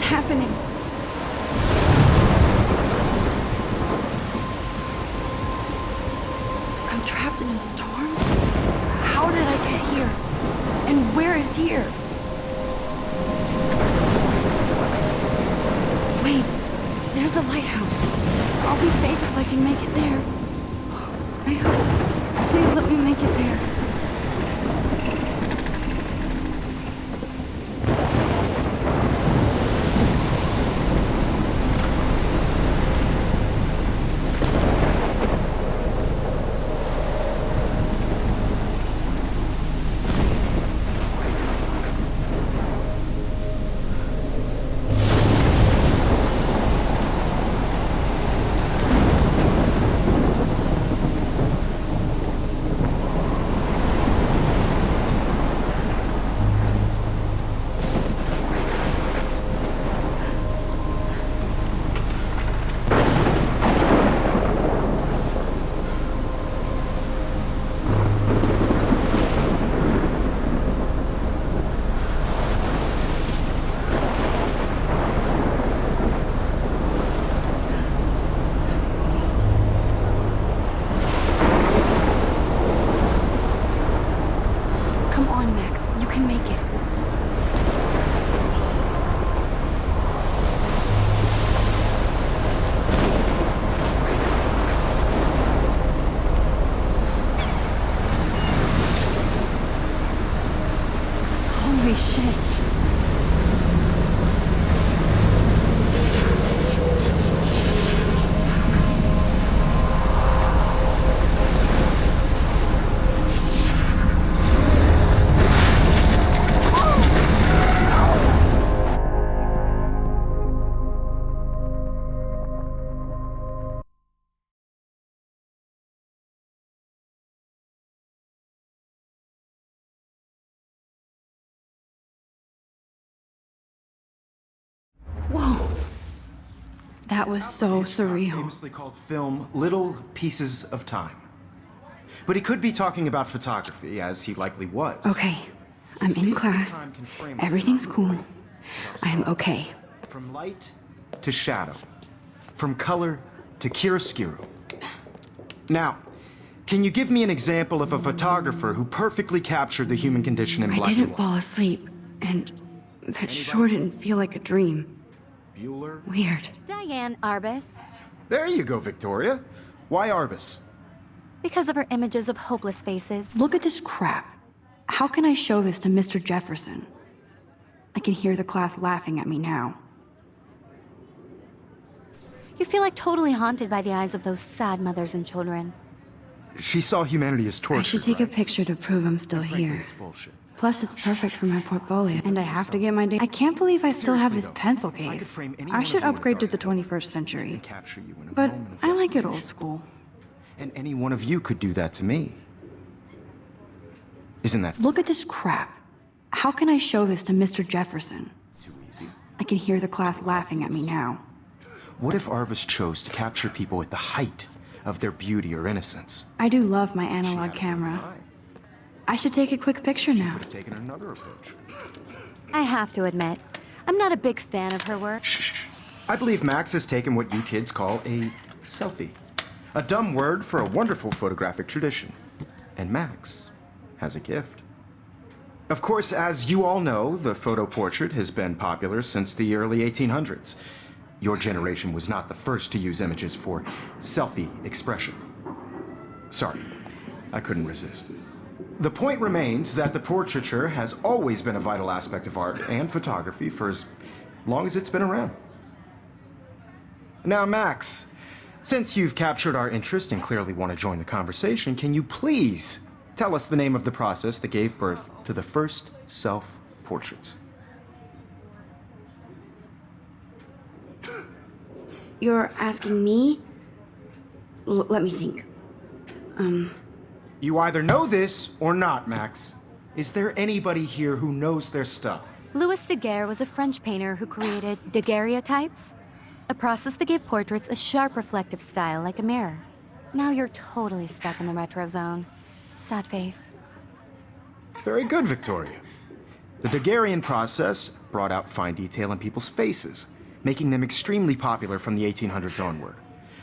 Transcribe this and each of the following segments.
happening? I'm trapped in a storm? How did I get here? And where is here? Wait, there's the lighthouse. I'll be safe if I can make it there. I hope. Please let me make it there. Come on, Max. You can make it. Holy shit. Whoa. That was so surreal. Famously called film Little Pieces of Time. But he could be talking about photography, as he likely was. Okay, I'm These in pieces of class. time can frame us Everything's in cool. I'm okay. From light to shadow. From color to chiaroscuro. Now, can you give me an example of a photographer who perfectly captured the human condition in I black and didn't white? fall asleep, and that sure didn't feel like a dream. Bueller? Weird. Diane Arbus. There you go, Victoria. Why Arbus? Because of her images of hopeless faces. Look at this crap. How can I show this to Mr. Jefferson? I can hear the class laughing at me now. You feel like totally haunted by the eyes of those sad mothers and children. She saw humanity as torture. I should take a picture to prove I'm still here. It's bullshit. Plus, it's perfect for my portfolio, and I have to get my data. I can't believe I still have this Seriously, though, pencil I could case. frame any I one should of you in a upgrade to dark the 21st century. and capture you in a But moment of I like it old desperation. school. And any one of you could do that to me. Isn't that Look at this crap. How can I show this to Mr. Jefferson? too easy? I can hear the class laughing at me now. What if Arbus chose to capture people at the height of their beauty or innocence? I do love my She analog had a camera. good eye. I should take a quick picture now. Could have taken another approach. I have to admit, I'm not a big fan of her work. Shh. I believe Max has taken what you kids call a selfie. A dumb word for a wonderful photographic tradition. And Max has a gift. Of course, as you all know, the photo portrait has been popular since the early 1800s. Your generation was not the first to use images for selfie expression. Sorry, I couldn't resist. The point remains that the portraiture has always been a vital aspect of art and photography for as long as it's been around. Now, Max, since you've captured our interest and clearly want to join the conversation, can you please tell us the name of the process that gave birth to the first self-portraits? You're asking me? Let me think. You either know this or not, Max. Is there anybody here who knows their stuff? Louis Daguerre was a French painter who created daguerreotypes, a process that gave portraits a sharp reflective style like a mirror. Now you're totally stuck in the retro zone. Sad face. Very good, Victoria. The Daguerrean process brought out fine detail in people's faces, making them extremely popular from the 1800s onward.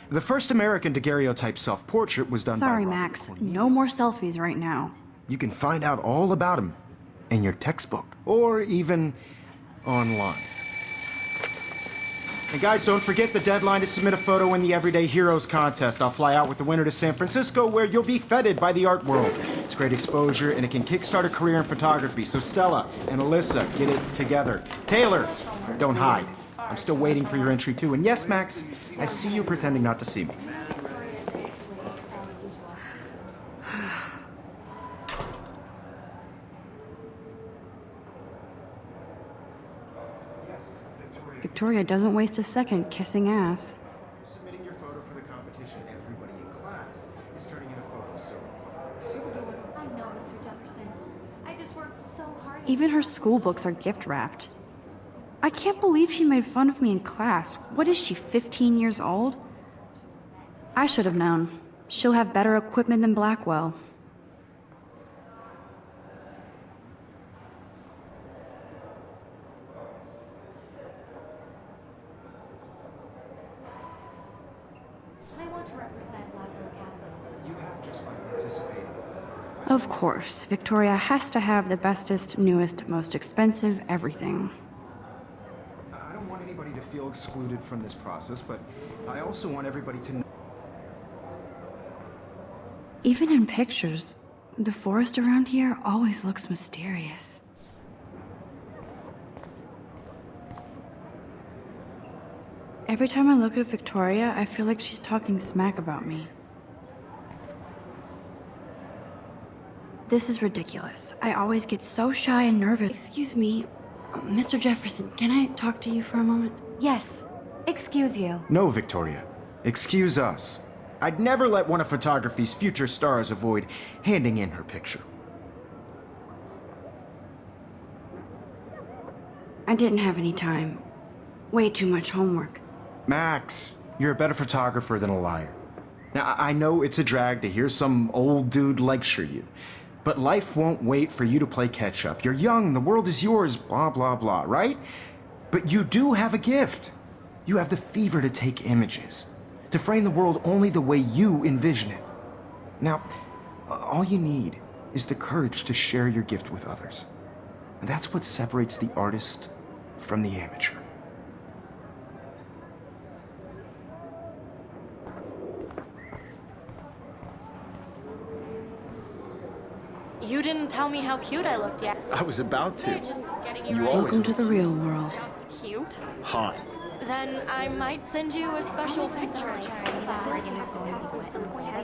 The first American daguerreotype self-portrait was done by Sorry, Robert Max. Cornelius. No more selfies right now. You can find out all about him in your textbook, or even online. And guys, don't forget the deadline to submit a photo in the Everyday Heroes contest. I'll fly out with the winner to San Francisco, where you'll be feted by the art world. It's great exposure, and it can kickstart a career in photography. So Stella and Alyssa, get it together. Taylor, don't hide. I'm still waiting for your entry too. And yes, Max, I see you pretending not to see me. Victoria doesn't waste a second kissing ass. Submitting your photo for the competition, everybody in class is turning in a photo, so see the dilemma? I know, Mr. Jefferson. I just worked so hard. Even her school books are gift wrapped. I can't believe she made fun of me in class. What is she, 15 years old? I should have known. She'll have better equipment than Blackwell. I want to represent Blackwell Academy. You have just by participating. Of course, Victoria has to have the bestest, newest, most expensive everything. I don't want anybody to feel excluded from this process, but I also want everybody to know. Even in pictures, the forest around here always looks mysterious. Every time I look at Victoria, I feel like she's talking smack about me. This is ridiculous. I always get so shy and nervous. Excuse me, Mr. Jefferson, can I talk to you for a moment? Yes. Excuse you. No, Victoria. Excuse us. I'd never let one of photography's future stars avoid handing in her picture. I didn't have any time. Way too much homework. Max, you're a better photographer than a liar. Now, I know it's a drag to hear some old dude lecture you, but life won't wait for you to play catch up. You're young, the world is yours, blah, blah, blah, right? But you do have a gift. You have the fever to take images, to frame the world only the way you envision it. Now, all you need is the courage to share your gift with others. And that's what separates the artist from the amateur. You didn't tell me how cute I looked yet. I was about They're to. just getting you You right. always Welcome to the real world. Just cute. hot. Then I might send you a special picture.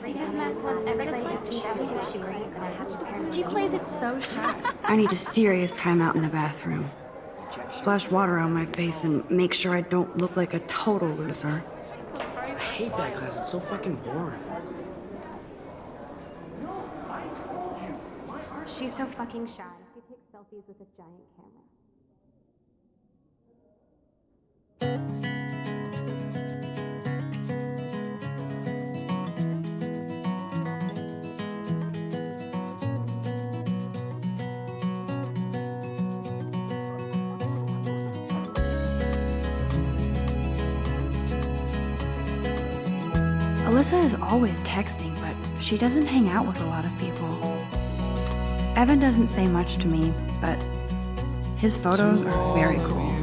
Because Max wants everybody to see how good she was. She plays it so shy. I need a serious timeout in the bathroom. Splash water on my face and make sure I don't look like a total loser. I hate that class. It's so fucking boring. She's so fucking shy. She takes selfies with a giant camera. Alyssa is always texting, but she doesn't hang out with a lot of people. Evan doesn't say much to me, but his photos are very cool.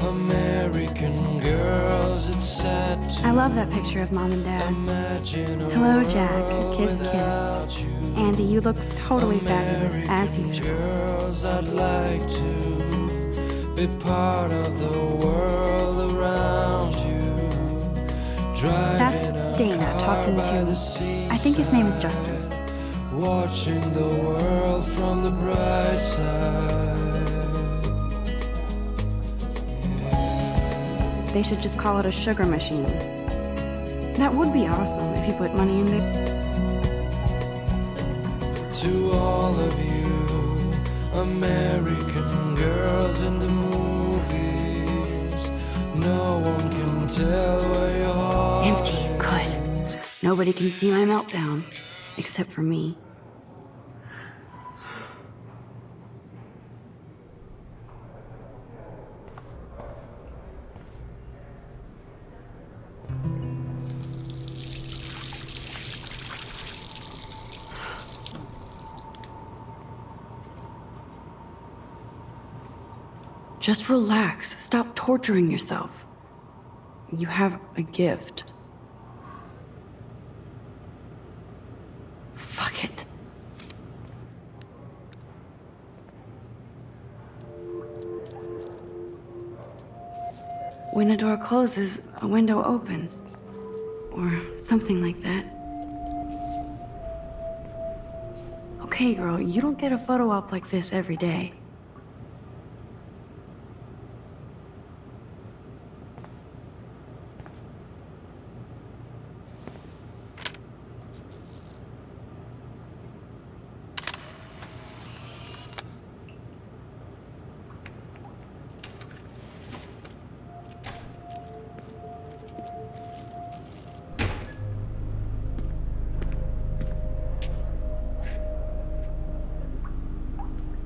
American girls, it's sad to I love that picture of Mom and Dad. imagine a Hello, Jack. world Kiss, kiss. without you. Andy, you look totally fabulous, as American usual. girls, I'd like to be part of the world around you. That's Driving a Dana car talking by the to, I think his name is Justin. watching the world from the bright side. They should just call it a sugar machine. That would be awesome if you put money in there. To all of you American girls in the movies, no one can tell where your heart Empty. Good. Nobody can see my meltdown, except for me. Just relax. Stop torturing yourself. You have a gift. Fuck it. When a door closes, a window opens. Or something like that. Okay, girl, you don't get a photo op like this every day.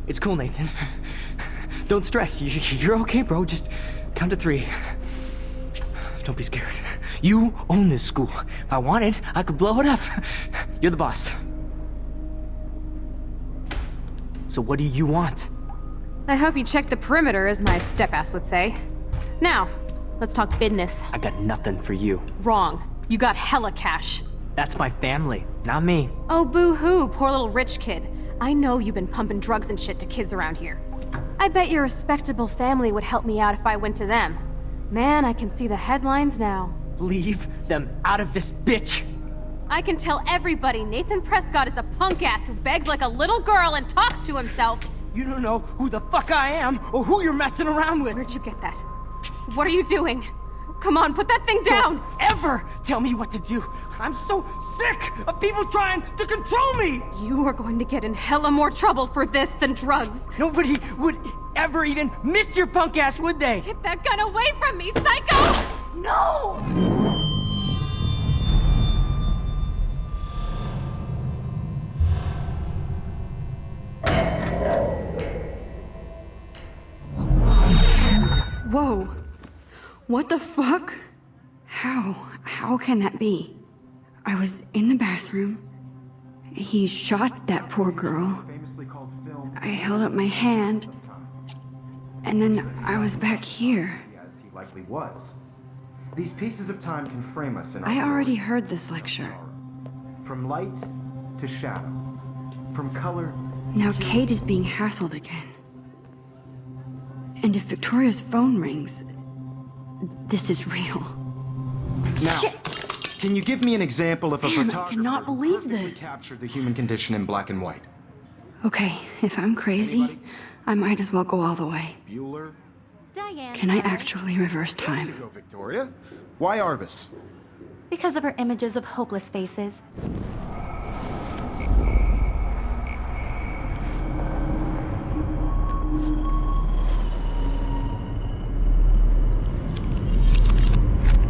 It's cool, Nathan. Don't stress. You're okay, bro. Just count to 3. Don't be scared. You own this school. If I wanted, I could blow it up. You're the boss. So what do you want? I hope you checked the perimeter, as my step-ass would say. Now, let's talk business. I got nothing for you. Wrong. You got hella cash. That's my family, not me. Oh, boo-hoo, poor little rich kid. I know you've been pumping drugs and shit to kids around here. I bet your respectable family would help me out if I went to them. Man, I can see the headlines now. Leave them out of this bitch! I can tell everybody Nathan Prescott is a punk ass who begs like a little girl and talks to himself. You don't know who the fuck I am or who you're messing around with. Where'd you get that? What are you doing? Come on, put that thing down! Don't ever tell me what to do. I'm so sick of people trying to control me. You are going to get in hella more trouble for this than drugs. Nobody would ever even miss your punk ass, would they? Get that gun away from me, psycho! No! Whoa. What the fuck? How can that be? I was in the bathroom. He shot that poor girl. I held up my hand. And then I was back here. As he likely was. These pieces of time can frame us in our I already world. heard this lecture. From light to shadow. From color. Now Kate is being hassled again. And if Victoria's phone rings, this is real. Now, Shit! can you give me an example of a Damn, I photographer cannot who believe perfectly this. captured the human condition in black and white? Okay, if I'm crazy, I might as well go all the way. Bueller? Diane. Can I Arbus. actually reverse There you time? go, Victoria. Why Arbus? Because of her images of hopeless faces.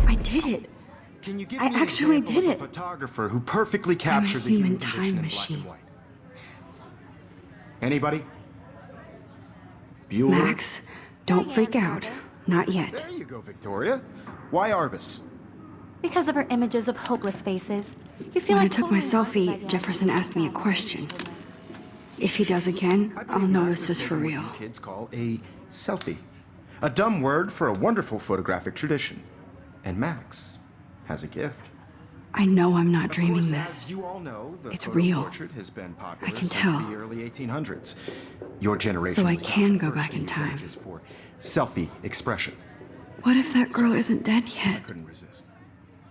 I did it. Can you give I me an actually example did of it. a photographer who perfectly captured the human human condition time in black machine. and white? Anybody? Bueller? Max, don't freak out. Not yet. There you go, Victoria. Why Arbus? Because of her images of hopeless faces. You feel When I like took my totally haunted by selfie, the Jefferson ideas asked me a of question. children. If he does again, I I'll believe know Max this has is for taken real. what you kids call a selfie. A dumb word for a wonderful photographic tradition. And Max has a gift. I know I'm not Of dreaming course, this. as you all know, the It's photo real. portrait has been popular I can since tell. the early 1800s. Your generation So I was not can the go first back to in use time. images for selfie expression. What if that girl isn't dead I yet? couldn't resist.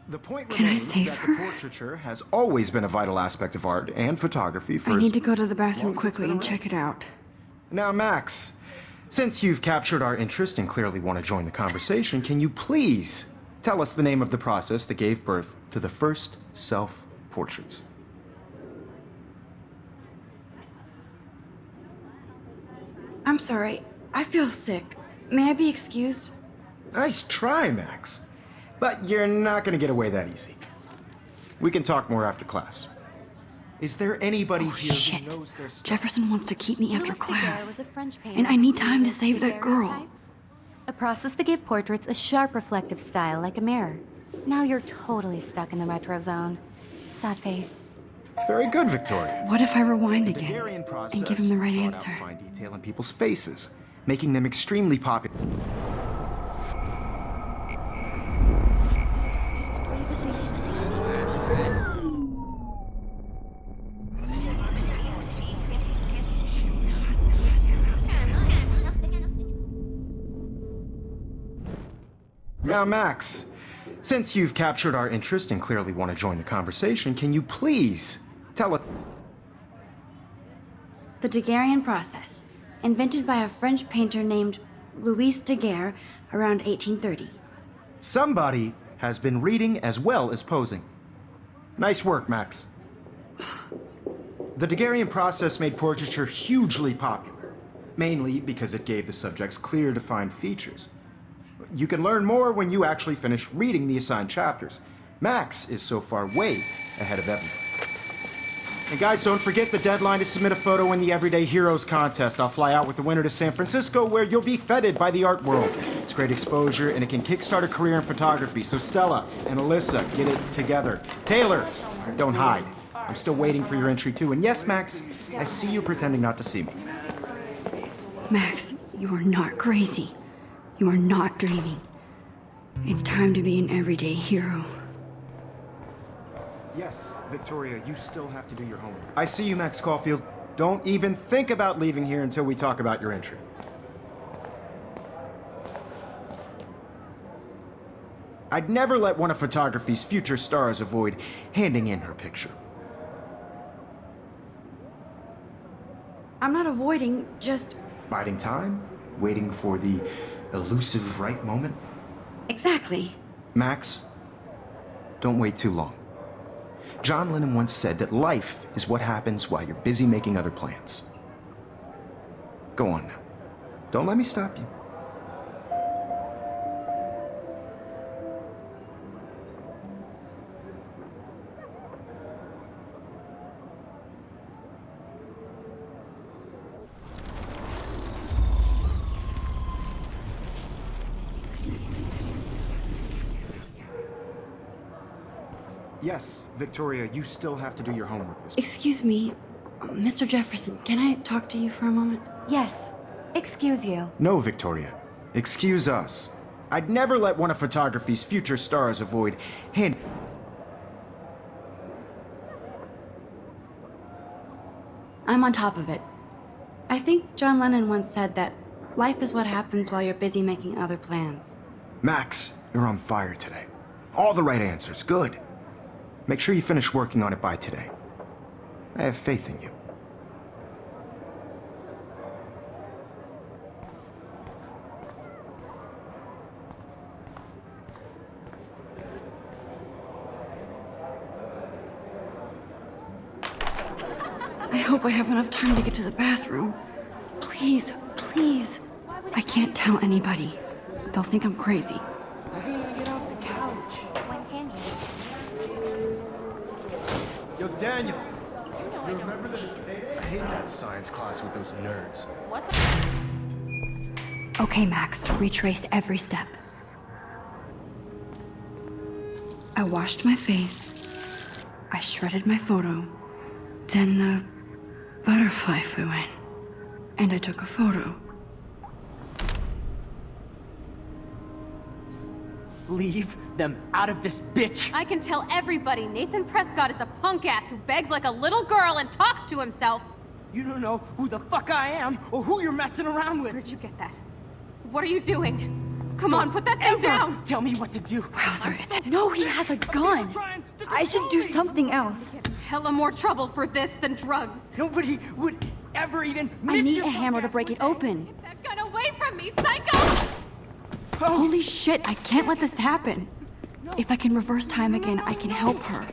The point Can I remains save that her? the portraiture has always been a vital aspect of art and photography for I as need to go to the long bathroom as it's quickly been and around. check it out. Now, Max, since you've captured our interest and clearly want to join the conversation, can you please tell us the name of the process that gave birth to the first self-portraits? I'm sorry. I feel sick. May I be excused? Nice try, Max. But you're not going to get away that easy. We can talk more after class. Is there anybody Oh, here shit. who knows their stuff? Jefferson wants to keep me after Louis Daguerre class. was a French painter And I need who time to created save that girl. daguerreotypes, a process that gave portraits a sharp reflective style like a mirror. Now you're totally stuck in the retro zone. Sad face. Very good, Victoria. What if I rewind The again Daguerrean process and give him the right brought answer? out fine detail in people's faces, making them extremely popular. Now, Max, since you've captured our interest and clearly want to join the conversation, can you please tell us... The Daguerrean process, invented by a French painter named Louis Daguerre around 1830. Somebody has been reading as well as posing. Nice work, Max. The Daguerrean process made portraiture hugely popular, mainly because it gave the subjects clear, defined features. You can learn more when you actually finish reading the assigned chapters. Max is so far way ahead of everyone. And guys, don't forget the deadline to submit a photo in the Everyday Heroes contest. I'll fly out with the winner to San Francisco, where you'll be feted by the art world. It's great exposure, and it can kickstart a career in photography. So Stella and Alyssa, get it together. Taylor, don't hide. I'm still waiting for your entry too. And yes, Max, I see you pretending not to see me. Max, you are not crazy. You are not dreaming. It's time to be an everyday hero. Yes, Victoria, you still have to do your homework. I see you, Max Caulfield. Don't even think about leaving here until we talk about your entry. I'd never let one of photography's future stars avoid handing in her picture. I'm not avoiding, just... Biding time? Waiting for the elusive right moment? Exactly. Max, don't wait too long. John Lennon once said that life is what happens while you're busy making other plans. Go on now. Don't let me stop you. Yes, Victoria, you still have to do your homework this week. Excuse me, Mr. Jefferson, can I talk to you for a moment? Yes. Excuse you. No, Victoria. Excuse us. I'd never let one of photography's future stars avoid hand... I'm on top of it. I think John Lennon once said that life is what happens while you're busy making other plans. Max, you're on fire today. All the right answers. Good. Make sure you finish working on it by today. I have faith in you. I hope I have enough time to get to the bathroom. Please, please. I can't tell anybody. They'll think I'm crazy. I can't even get off the couch. When can you? Yo, Daniels. You remember the... I hate that science class with those nerds. Okay, Max, retrace every step. I washed my face. I shredded my photo. Then the butterfly flew in. And I took a photo. Leave them out of this bitch! I can tell everybody Nathan Prescott is a punk ass who begs like a little girl and talks to himself. You don't know who the fuck I am or who you're messing around with. Where'd you get that? What are you doing? Come on, put that thing Ever down! tell me what to do. Wowzer, I'm so no, he sick has a of gun. people trying to I should control do me. something else. Hella more trouble for this than drugs. Nobody would ever even I miss need your a hammer to punk-ass, break would it they? open. Get that gun away from me, psycho! Holy shit, I can't let this happen. If I can reverse time again, I can help her.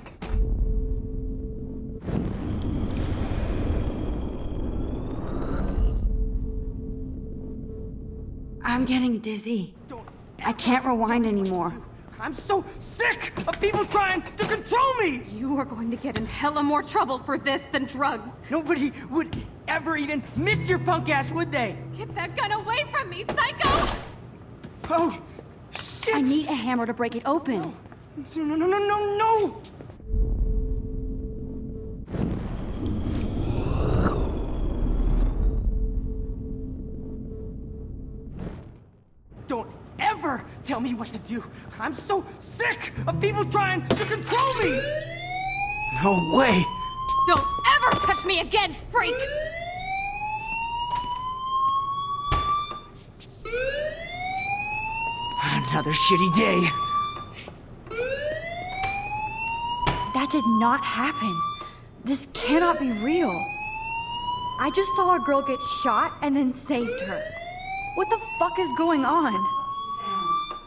I'm getting dizzy. Don't I can't rewind anymore. I'm so sick of people trying to control me! You are going to get in hella more trouble for this than drugs. Nobody would ever even miss your punk ass, would they? Get that gun away from me, psycho! Oh, shit! I need a hammer to break it open. No, no, no, no, no! ever tell me what to do. I'm so sick of people trying to control me! No way! Don't ever touch me again, freak! Another shitty day. That did not happen. This cannot be real. I just saw a girl get shot and then saved her. What the fuck is going on?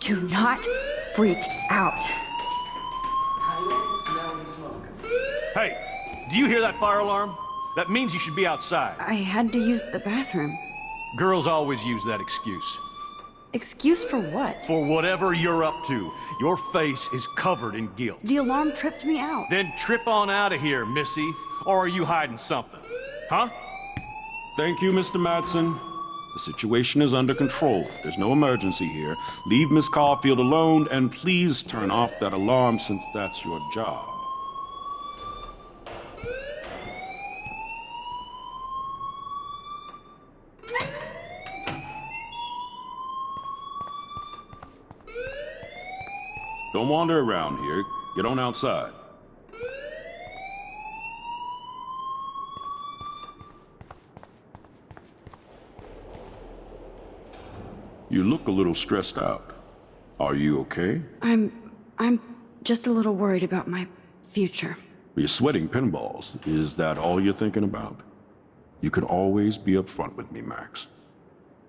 Do not freak out. Hey, do you hear that fire alarm? That means you should be outside. I had to use the bathroom. Girls always use that excuse. Excuse for what? For whatever you're up to, your face is covered in guilt. The alarm tripped me out. Then trip on out of here, Missy. Or are you hiding something? Huh? Thank you, Mr. Madsen. The situation is under control. There's no emergency here. Leave Miss Caulfield alone, and please turn off that alarm since that's your job. Don't wander around here. Get on outside. You look a little stressed out. Are you okay? I'm just a little worried about my future. You're sweating pinballs. Is that all you're thinking about? You can always be upfront with me, Max.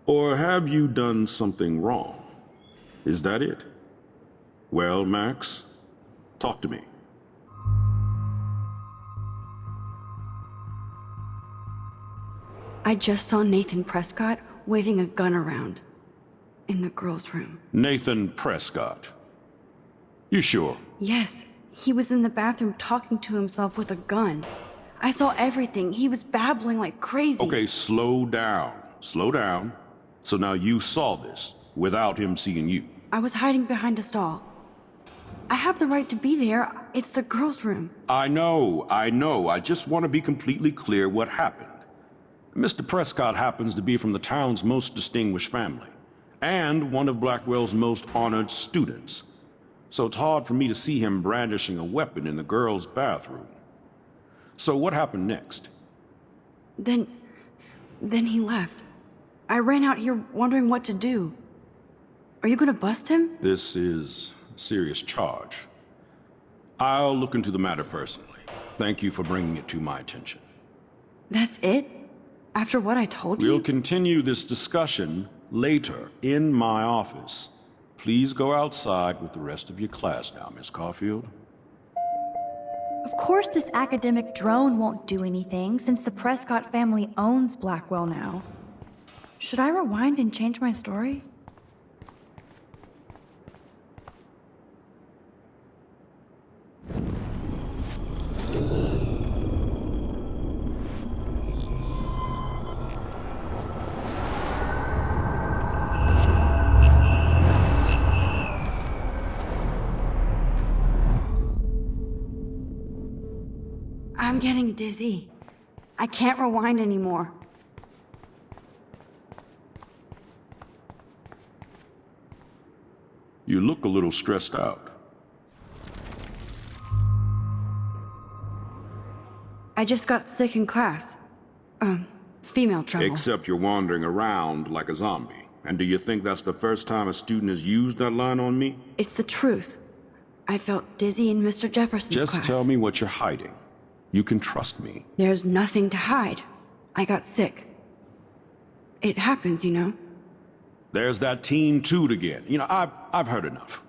Or have you done something wrong? Is that it? Well, Max, talk to me. I just saw Nathan Prescott waving a gun around in the girls' room. Nathan Prescott. You sure? Yes, he was in the bathroom talking to himself with a gun. I saw everything. He was babbling like crazy. Okay, slow down. Slow down. So now you saw this without him seeing you. I was hiding behind a stall. I have the right to be there. It's the girls' room. I know. I just want to be completely clear what happened. Mr. Prescott happens to be from the town's most distinguished family, and one of Blackwell's most honored students. So it's hard for me to see him brandishing a weapon in the girls' bathroom. So what happened next? Then he left. I ran out here wondering what to do. Are you gonna bust him? This is a serious charge. I'll look into the matter personally. Thank you for bringing it to my attention. That's it? After what I told We'll you? continue this discussion later in my office. Please go outside with the rest of your class now, Miss Caulfield. Of course this academic drone won't do anything since the Prescott family owns Blackwell now. Should I rewind and change my story? I'm getting dizzy. I can't rewind anymore. You look a little stressed out. I just got sick in class. Female trouble. Except you're wandering around like a zombie. And do you think that's the first time a student has used that line on me? It's the truth. I felt dizzy in Mr. Jefferson's class. Just tell me what you're hiding. You can trust me. There's nothing to hide. I got sick. It happens, you know. There's that teen toot again. You know, I've heard enough.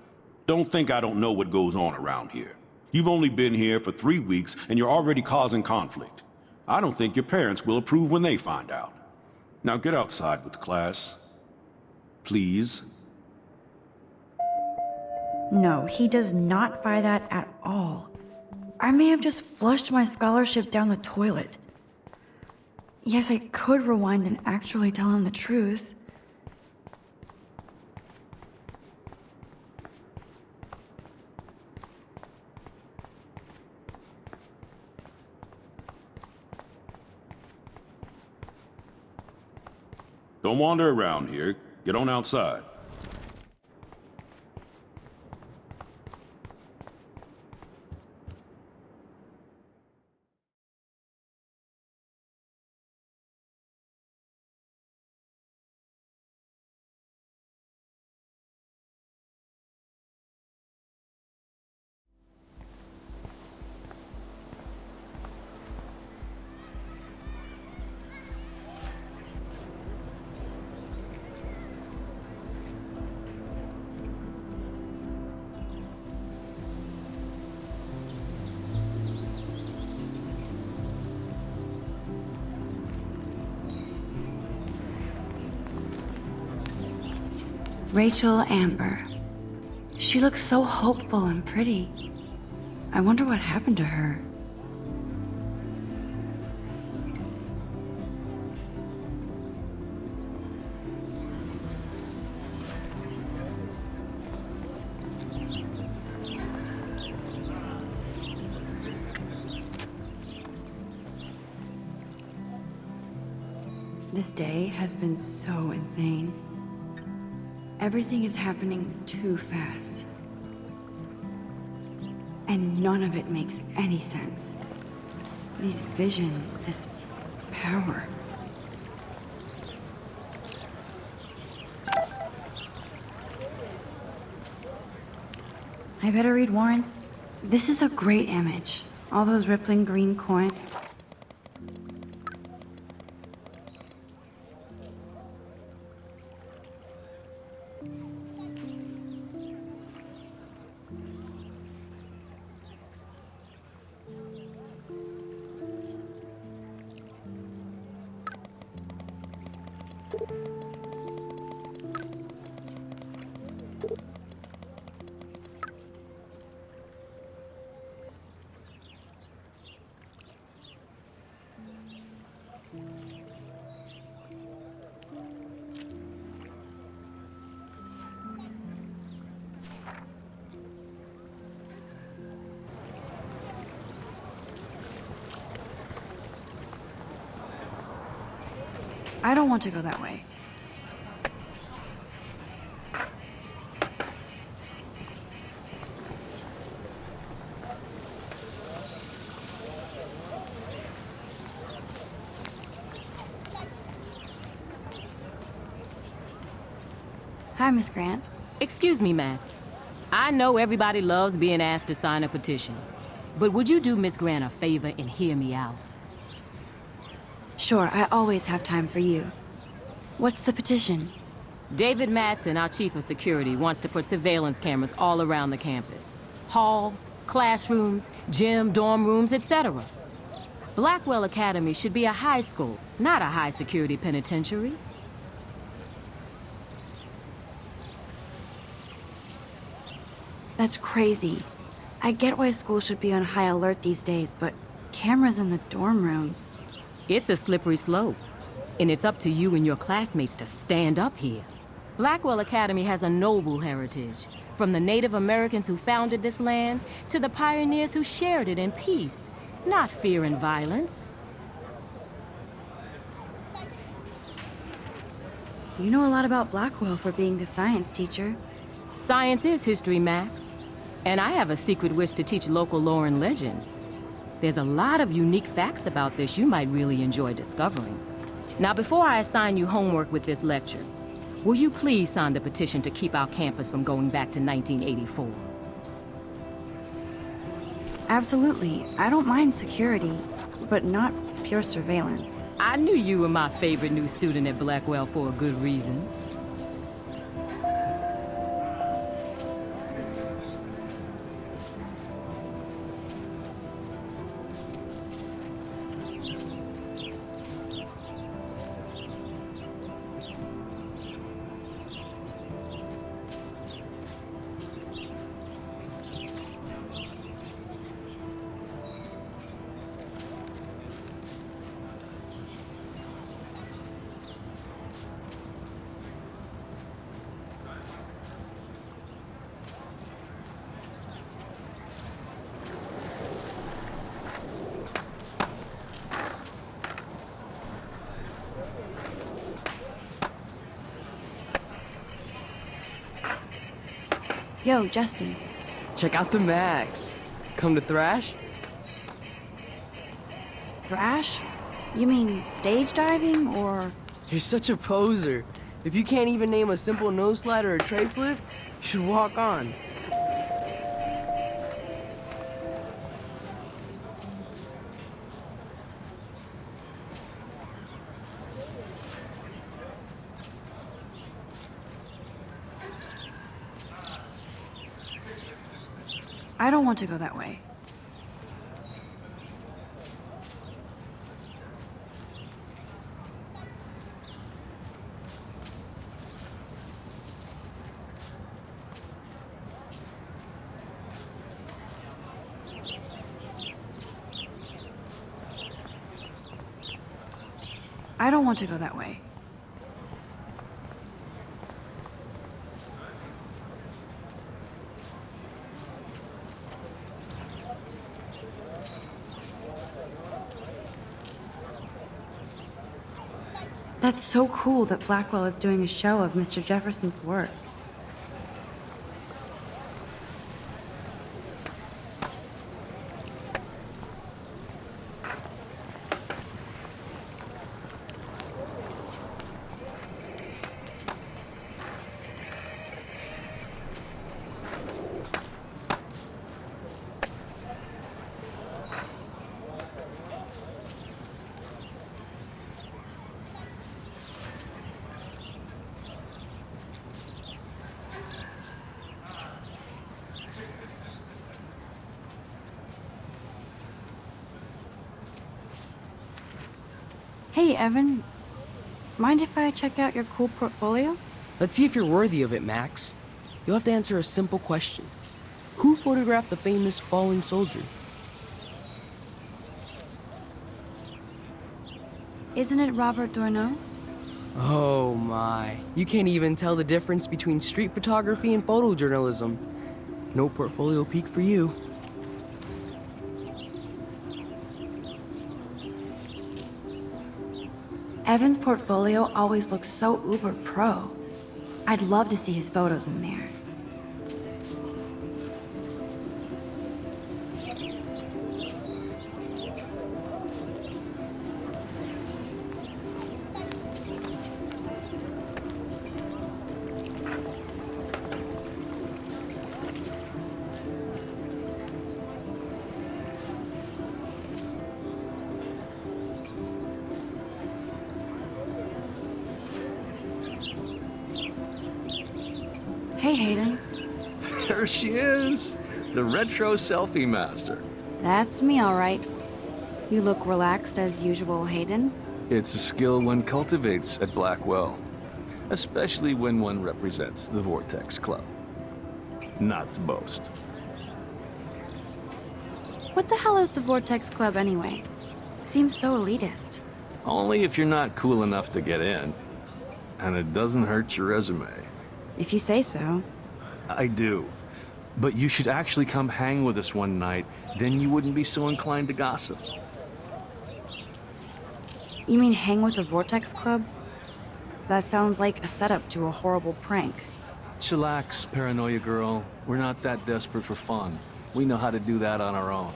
Don't think I don't know what goes on around here. You've only been here for 3 weeks and you're already causing conflict. I don't think your parents will approve when they find out. Now get outside with class. Please. No, he does not buy that at all. I may have just flushed my scholarship down the toilet. Yes, I could rewind and actually tell him the truth. Don't wander around here. Get on outside. Rachel Amber. She looks so hopeful and pretty. I wonder what happened to her. This day has been so insane. Everything is happening too fast. And none of it makes any sense. These visions, this power. I better read Warren's. This is a great image. All those rippling green coins. I don't want to go that way. Hi, Miss Grant. Excuse me, Max. I know everybody loves being asked to sign a petition, but would you do Miss Grant a favor and hear me out? Sure, I always have time for you. What's the petition? David Madsen, our chief of security, wants to put surveillance cameras all around the campus. Halls, classrooms, gym, dorm rooms, etc. Blackwell Academy should be a high school, not a high-security penitentiary. That's crazy. I get why schools should be on high alert these days, but cameras in the dorm rooms... It's a slippery slope, and it's up to you and your classmates to stand up here. Blackwell Academy has a noble heritage, from the Native Americans who founded this land to the pioneers who shared it in peace, not fear and violence. You know a lot about Blackwell for being the science teacher. Science is history, Max. And I have a secret wish to teach local lore and legends. There's a lot of unique facts about this you might really enjoy discovering. Now, before I assign you homework with this lecture, will you please sign the petition to keep our campus from going back to 1984? Absolutely. I don't mind security, but not pure surveillance. I knew you were my favorite new student at Blackwell for a good reason. Yo, Justin. Check out the Max. Come to Thrash? Thrash? You mean stage diving, or...? You're such a poser. If you can't even name a simple nose slide or a tray flip, you should walk on. I don't want to go that way. I don't want to go that way. That's so cool that Blackwell is doing a show of Mr. Jefferson's work. Hey, Evan. Mind if I check out your cool portfolio? Let's see if you're worthy of it, Max. You'll have to answer a simple question. Who photographed the famous falling soldier? Isn't it Robert Doisneau? Oh my. You can't even tell the difference between street photography and photojournalism. No portfolio peek for you. Evan's portfolio always looks so uber pro. I'd love to see his photos in there. Hey, Hayden. There she is, the retro selfie master. That's me, all right. You look relaxed as usual, Hayden. It's a skill one cultivates at Blackwell, especially when one represents the Vortex Club. Not to boast. What the hell is the Vortex Club anyway? It seems so elitist. Only if you're not cool enough to get in. And it doesn't hurt your resume. If you say so. I do. But you should actually come hang with us one night, then you wouldn't be so inclined to gossip. You mean hang with the Vortex Club? That sounds like a setup to a horrible prank. Chillax, paranoia girl. We're not that desperate for fun. We know how to do that on our own.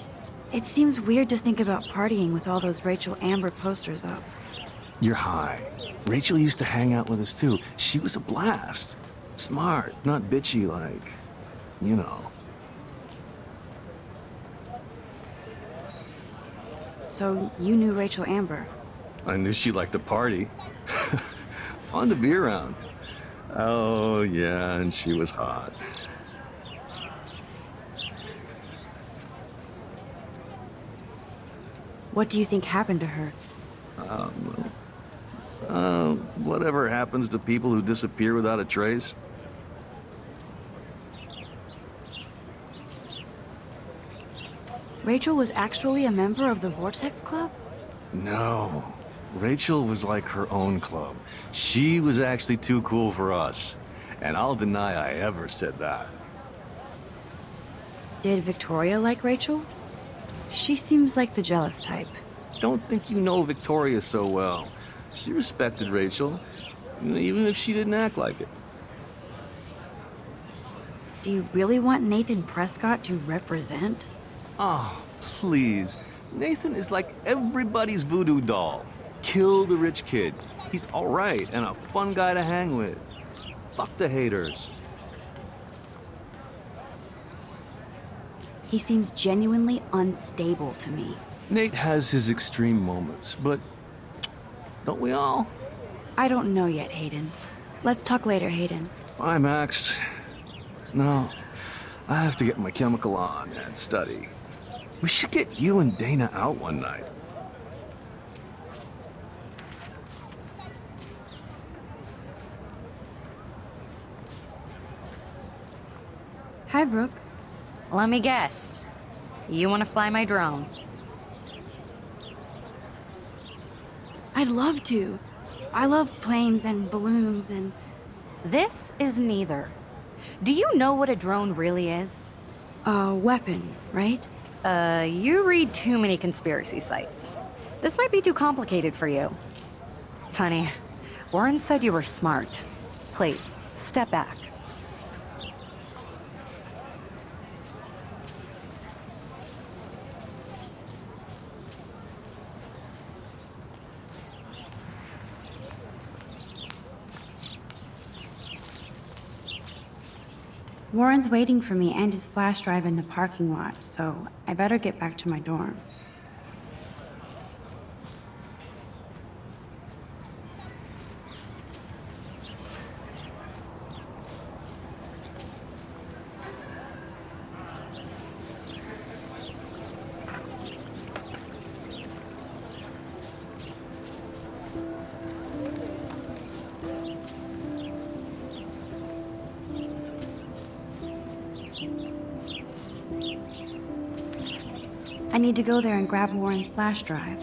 It seems weird to think about partying with all those Rachel Amber posters up. You're high. Rachel used to hang out with us too. She was a blast. Smart, not bitchy like, you know. So you knew Rachel Amber? I knew she liked to party. Fun to be around. Oh, yeah, and she was hot. What do you think happened to her? Whatever happens to people who disappear without a trace. Rachel was actually a member of the Vortex Club? No. Rachel was like her own club. She was actually too cool for us. And I'll deny I ever said that. Did Victoria like Rachel? She seems like the jealous type. Don't think you know Victoria so well. She respected Rachel, even if she didn't act like it. Do you really want Nathan Prescott to represent? Oh, please. Nathan is like everybody's voodoo doll. Kill the rich kid. He's all right and a fun guy to hang with. Fuck the haters. He seems genuinely unstable to me. Nate has his extreme moments, but don't we all? I don't know yet, Hayden. Let's talk later, Hayden. Bye, Max. No, I have to get my chemical on and study. We should get you and Dana out one night. Hi, Brooke. Let me guess. You want to fly my drone? I I'd love to. I love planes and balloons and... This is neither. Do you know what a drone really is? A weapon, right? You read too many conspiracy sites. This might be too complicated for you. Funny, Warren said you were smart. Please, step back. Warren's waiting for me and his flash drive in the parking lot, so I better get back to my dorm. I need to go there and grab Warren's flash drive.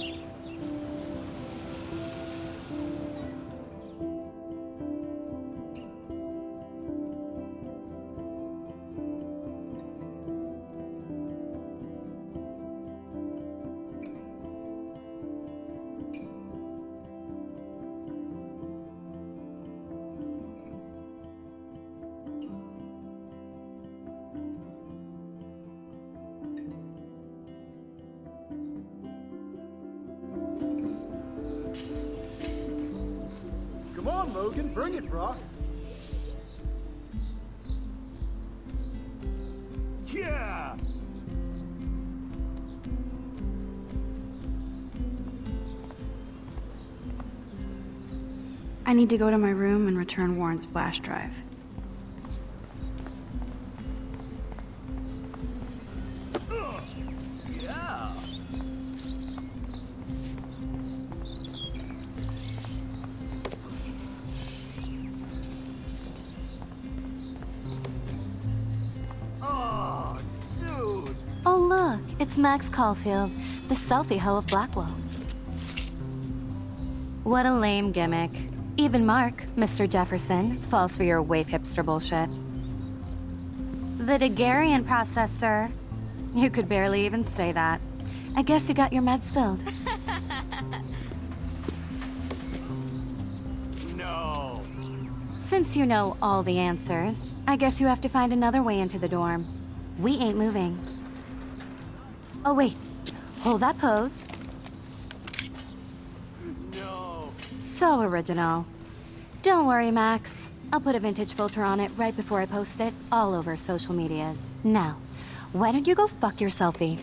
Come on, Logan, bring it, bro. Yeah! I need to go to my room and return Warren's flash drive. Yeah! Oh, dude! Oh look, it's Max Caulfield, the selfie hoe of Blackwell. What a lame gimmick. Even Mark, Mr. Jefferson, falls for your wave hipster bullshit. The Daguerrean process, sir. You could barely even say that. I guess you got your meds filled. No! Since you know all the answers, I guess you have to find another way into the dorm. We ain't moving. Oh wait, hold that pose. No! So original. Don't worry, Max. I'll put a vintage filter on it right before I post it all over social medias. Now, why don't you go fuck your selfie?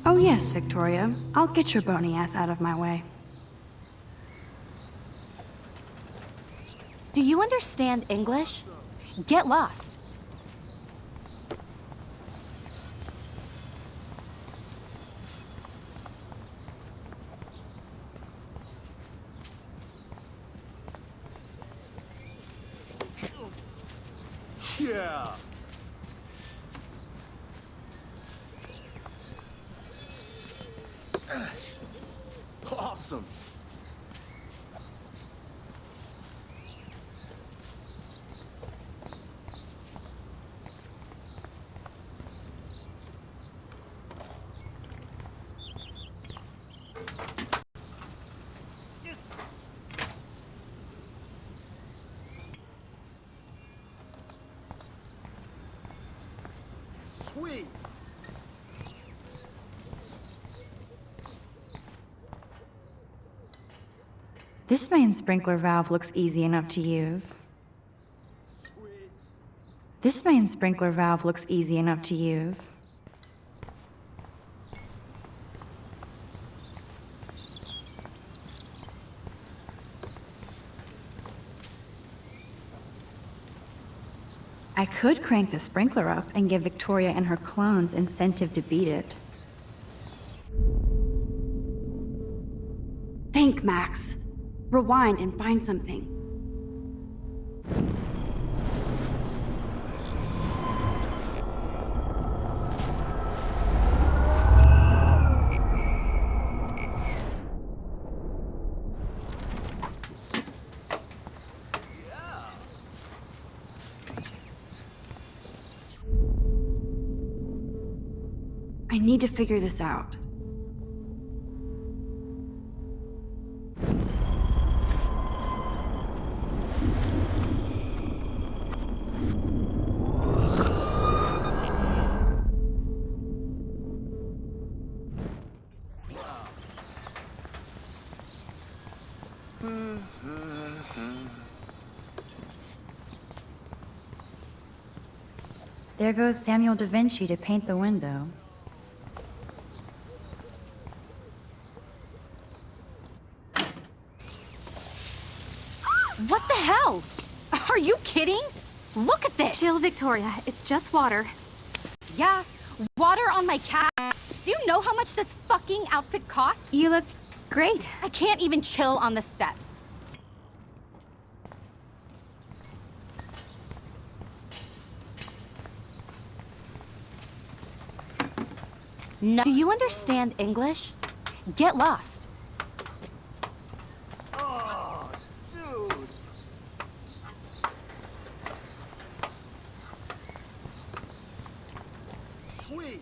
Oh yes, Victoria. I'll get your bony ass out of my way. Do you understand English? Get lost. Yeah! Awesome! Sweet! This main sprinkler valve looks easy enough to use. Sweet! This main sprinkler valve looks easy enough to use. I could crank the sprinkler up and give Victoria and her clones incentive to beat it. Think, Max. Rewind and find something. I need to figure this out. There goes Samuel da Vinci to paint the window. What the hell? Are you kidding? Look at this! Chill, Victoria. It's just water. Yeah, water on my cat. Do you know how much this fucking outfit costs? You look great. I can't even chill on the steps. No. Do you understand English? Get lost. Oh, dude. Sweet.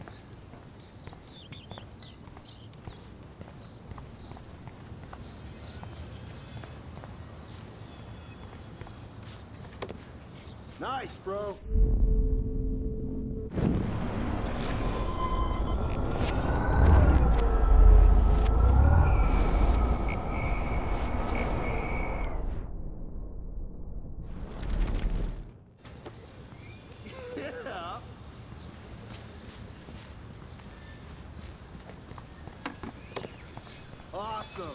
Nice, bro. Yeah. Awesome.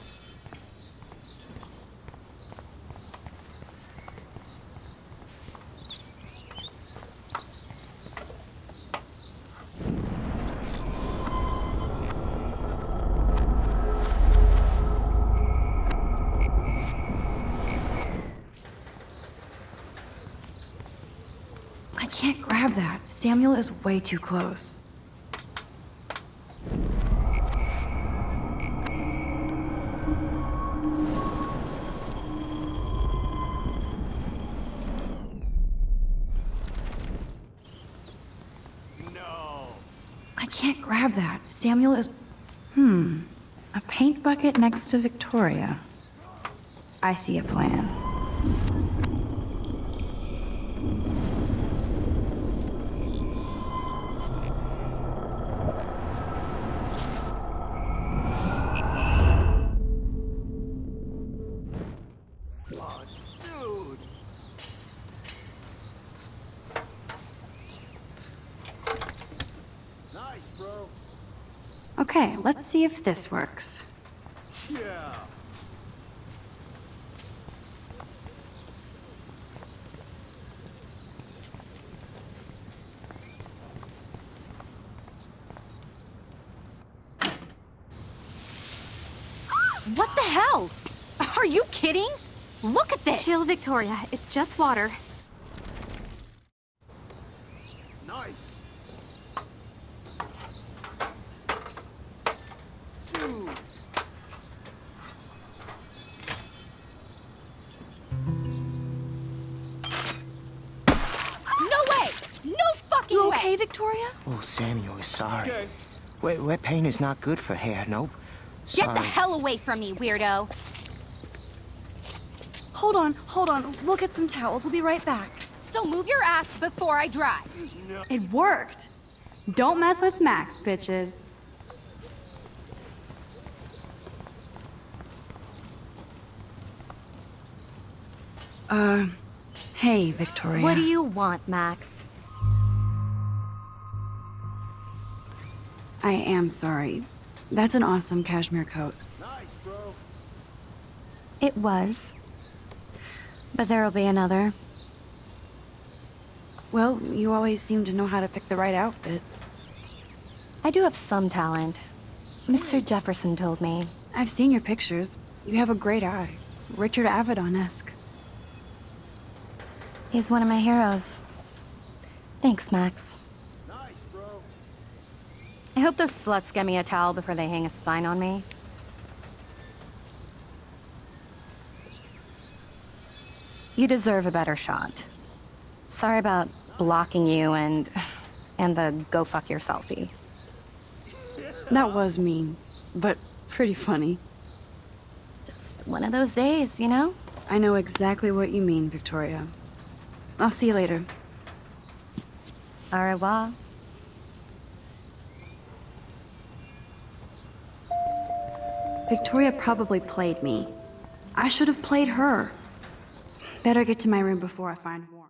I can't grab that. Samuel is way too close. No. I can't grab that. Samuel is... A paint bucket next to Victoria. I see a plan. Oh, dude. Nice, bro. Okay, let's see if this works. Yeah. What the hell? Are you kidding? Look at this! Chill, Victoria. It's just water. Nice. Dude. No way! No fucking You way! okay, Victoria? Oh, Samuel is sorry. Okay. Wet paint is not good for hair, nope. Get Sorry. the hell away from me, weirdo! Hold on. We'll get some towels. We'll be right back. So move your ass before I drive. It worked. Don't mess with Max, bitches. Hey, Victoria. What do you want, Max? I am sorry. That's an awesome cashmere coat. Nice, bro. It was. But there'll be another. Well, you always seem to know how to pick the right outfits. I do have some talent. Mr. Jefferson told me. I've seen your pictures. You have a great eye. Richard Avedon-esque. He's one of my heroes. Thanks, Max. Nice, bro. I hope those sluts get me a towel before they hang a sign on me. You deserve a better shot. Sorry about blocking you and the go fuck your selfie. That was mean, but pretty funny. Just one of those days, you know? I know exactly what you mean, Victoria. I'll see you later. Au revoir. Victoria probably played me. I should have played her. Better get to my room before I find more.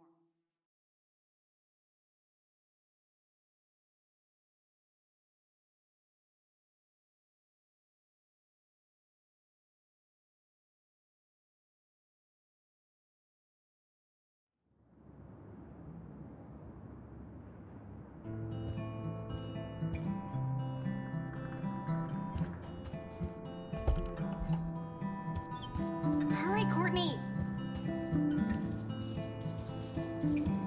Hurry, Courtney!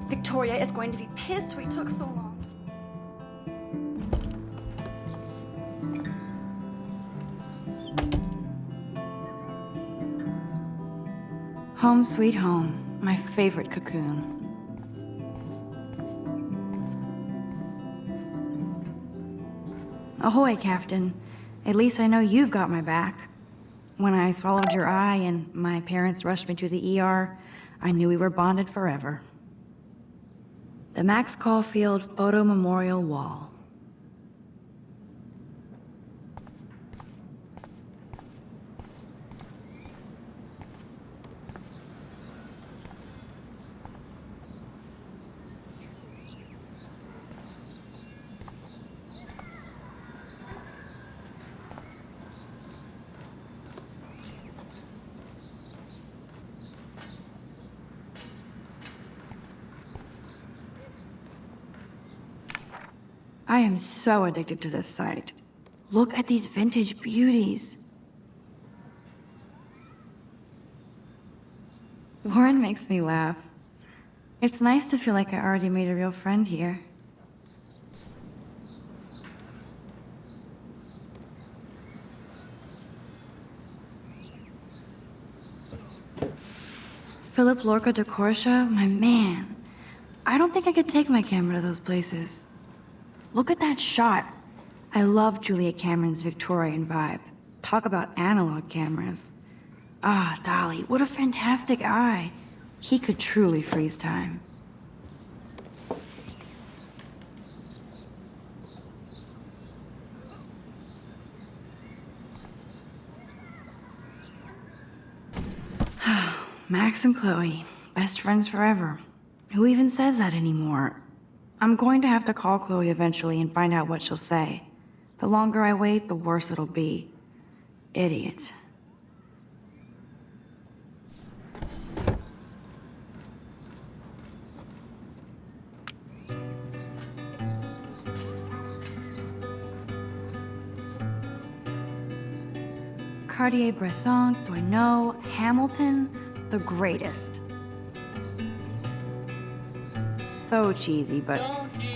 Victoria is going to be pissed we took so long. Home sweet home, my favorite cocoon. Ahoy, Captain. At least I know you've got my back. When I swallowed your eye and my parents rushed me to the ER, I knew we were bonded forever. The Max Caulfield Photo Memorial Wall. I am so addicted to this site. Look at these vintage beauties. Warren makes me laugh. It's nice to feel like I already made a real friend here. Philip Lorca de Corsia, my man. I don't think I could take my camera to those places. Look at that shot. I love Julia Cameron's Victorian vibe. Talk about analog cameras. Ah, Dolly, what a fantastic eye. He could truly freeze time. Max and Chloe, best friends forever. Who even says that anymore? I'm going to have to call Chloe eventually and find out what she'll say. The longer I wait, the worse it'll be. Idiot. Cartier-Bresson, Doisneau, Hamilton, the greatest. So cheesy, but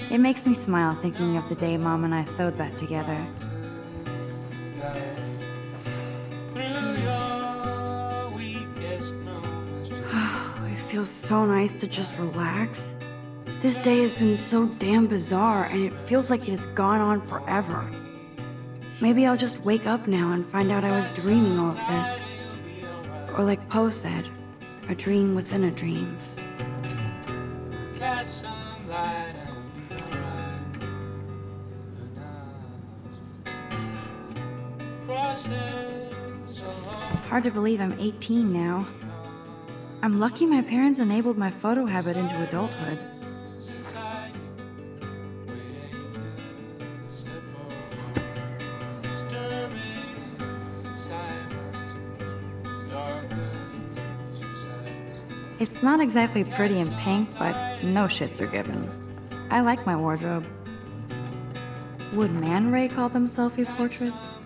it makes me smile thinking of the day Mom and I sewed that together. It feels so nice to just relax. This day has been so damn bizarre, and it feels like it has gone on forever. Maybe I'll just wake up now and find out I was dreaming all of this. Or like Poe said, a dream within a dream. Hard to believe I'm 18 now. I'm lucky my parents enabled my photo habit into adulthood. It's not exactly pretty and pink, but no shits are given. I like my wardrobe. Would Man Ray call them selfie portraits?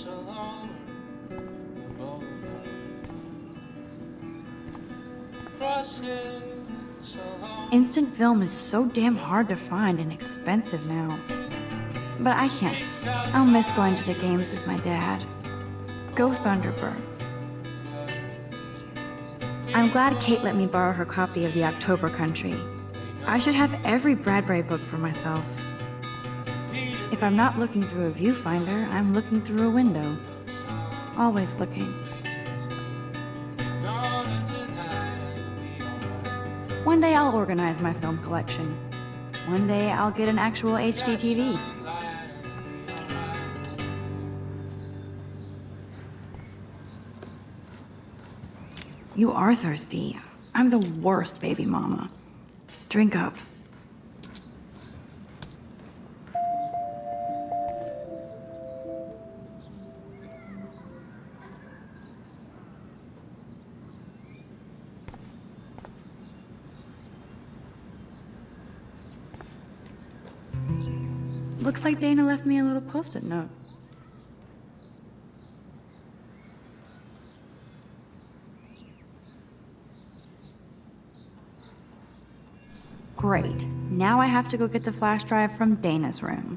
along the boulevard. Crossing along. Instant film is so damn hard to find and expensive now. But I can't. I'll miss going to the games with my dad. Go Thunderbirds. I'm glad Kate let me borrow her copy of The October Country. I should have every Bradbury book for myself. If I'm not looking through a viewfinder, I'm looking through a window. Always looking. One day I'll organize my film collection. One day I'll get an actual HD TV. You are thirsty. I'm the worst baby mama. Drink up. Looks like Dana left me a little post-it note. Great. Now I have to go get the flash drive from Dana's room.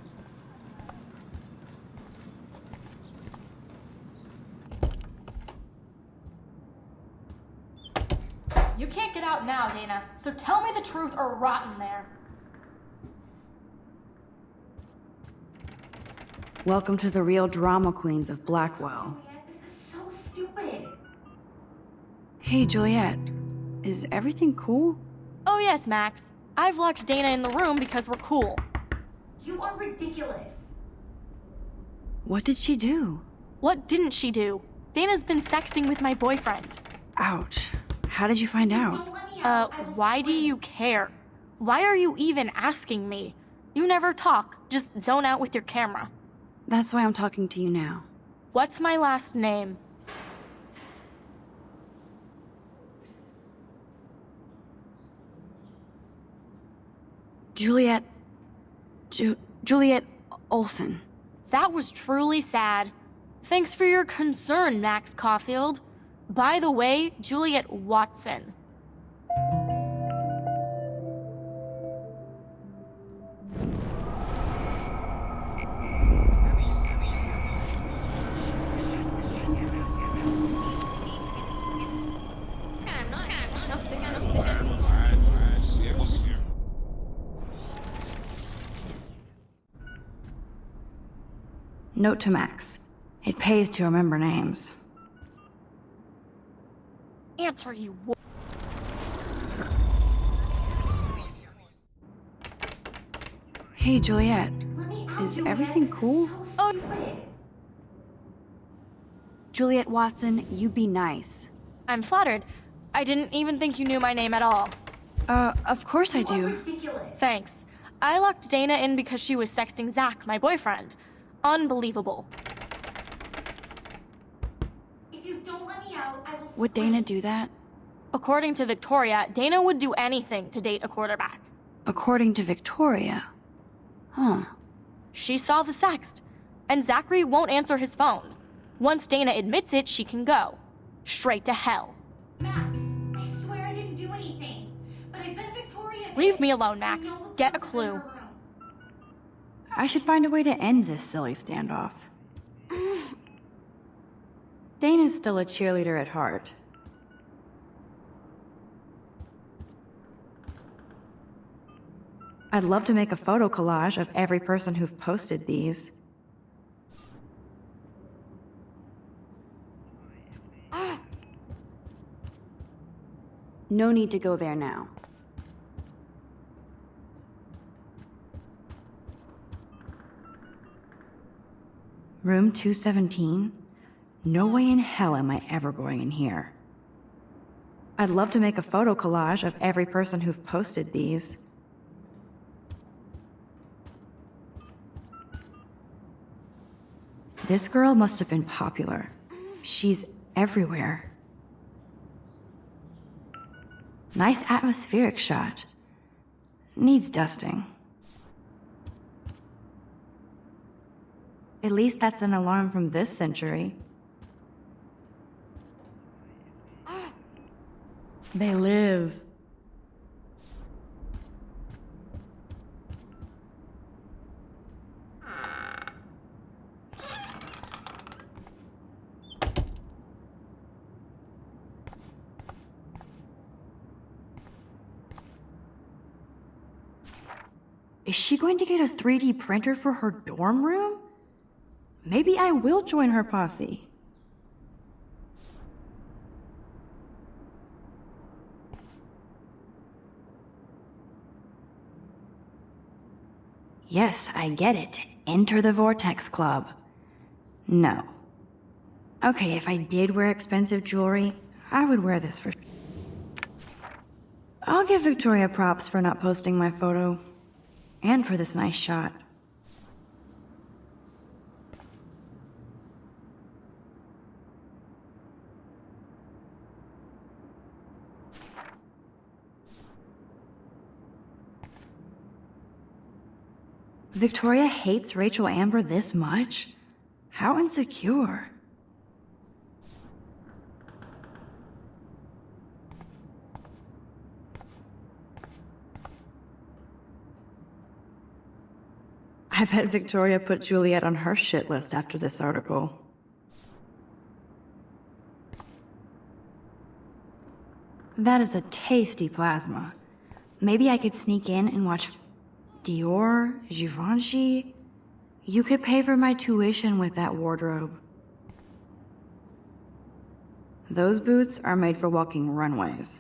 You can't get out now, Dana, so tell me the truth or rot in there. Welcome to the real drama queens of Blackwell. This is so stupid. Hey, Juliet. Is everything cool? Oh yes, Max. I've locked Dana in the room because we're cool. You are ridiculous. What did she do? What didn't she do? Dana's been sexting with my boyfriend. Ouch. How did you find out? Why do you care? Why are you even asking me? You never talk, just zone out with your camera. That's why I'm talking to you now. What's my last name? Juliet... Juliet Olsen. That was truly sad. Thanks for your concern, Max Caulfield. By the way, Juliet Watson. Note to Max. It pays to remember names. Answer, you Hey, Juliet. Is everything cool? Oh. Juliet Watson, you be nice. I'm flattered. I didn't even think you knew my name at all. Of course I do. Thanks. I locked Dana in because she was sexting Zach, my boyfriend. Unbelievable. If you don't let me out, I will. Would Dana do that? According to Victoria, Dana would do anything to date a quarterback. According to Victoria. Huh. She saw the sext, and Zachary won't answer his phone. Once Dana admits it, she can go. Straight to hell. Max, I swear I didn't do anything. But I bet Victoria did. Leave me alone, Max. Get a clue. I should find a way to end this silly standoff. Dana's still a cheerleader at heart. I'd love to make a photo collage of every person who've posted these. No need to go there now. Room 217? No way in hell am I ever going in here. I'd love to make a photo collage of every person who've posted these. This girl must have been popular. She's everywhere. Nice atmospheric shot. Needs dusting. At least that's an alarm from this century. They live. Is she going to get a 3D printer for her dorm room? Maybe I will join her posse. Yes, I get it. Enter the Vortex Club. No. Okay, if I did wear expensive jewelry, I would wear this for... I'll give Victoria props for not posting my photo. And for this nice shot. Victoria hates Rachel Amber this much? How insecure. I bet Victoria put Juliet on her shit list after this article. That is a tasty plasma. Maybe I could sneak in and watch Dior, Givenchy. You could pay for my tuition with that wardrobe. Those boots are made for walking runways.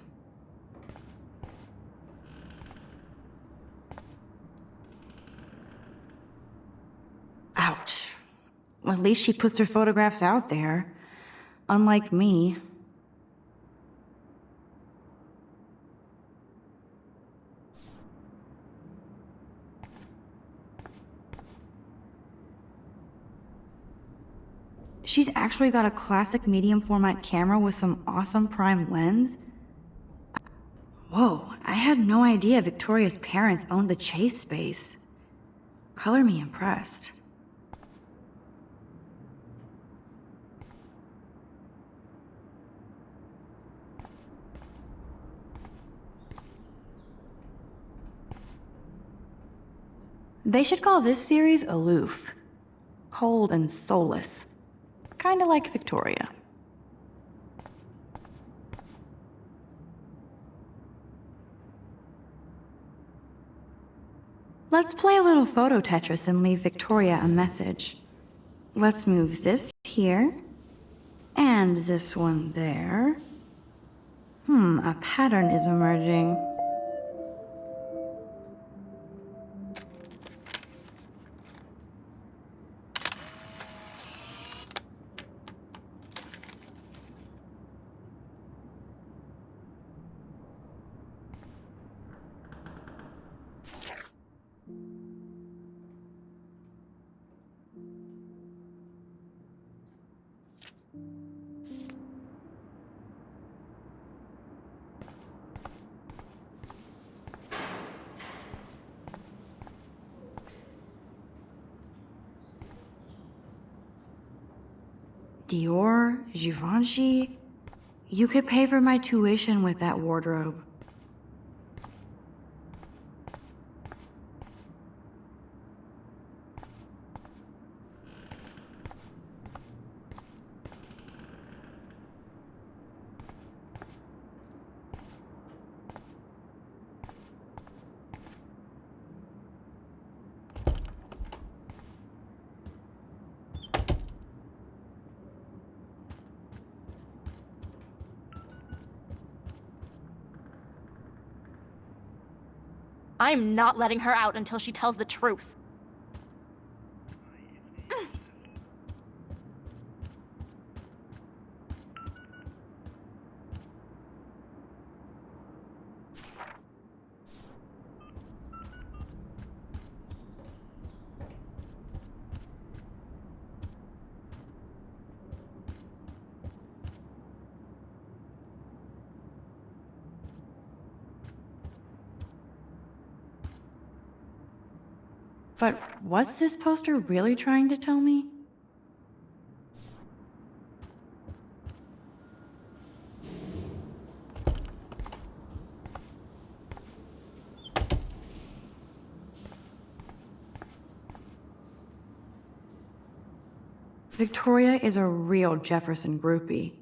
Ouch. Well, at least she puts her photographs out there. Unlike me. She's actually got a classic medium format camera with some awesome prime lens. Whoa, I had no idea Victoria's parents owned the Chase space. Color me impressed. They should call this series Aloof. Cold and soulless. Kinda like Victoria. Let's play a little photo Tetris and leave Victoria a message. Let's move this here, and this one there. A pattern is emerging. Dior, Givenchy. You could pay for my tuition with that wardrobe. I'm not letting her out until she tells the truth. But what's this poster really trying to tell me? Victoria is a real Jefferson groupie.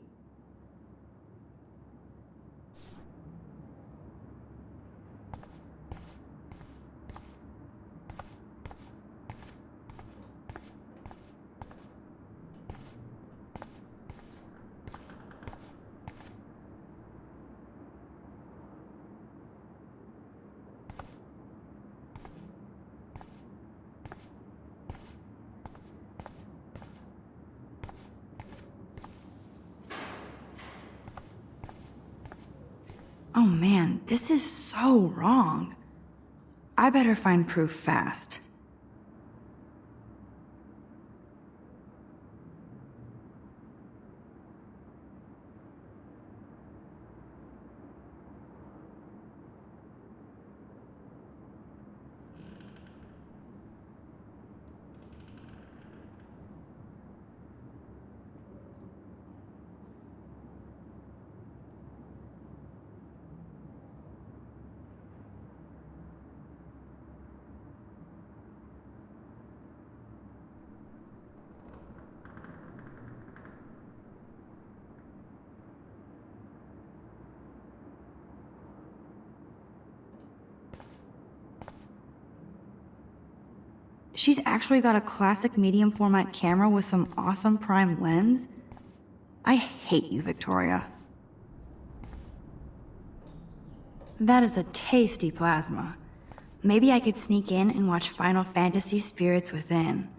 Oh man, this is so wrong. I better find proof fast. She's actually got a classic medium format camera with some awesome prime lens. I hate you, Victoria. That is a tasty plasma. Maybe I could sneak in and watch Final Fantasy Spirits Within.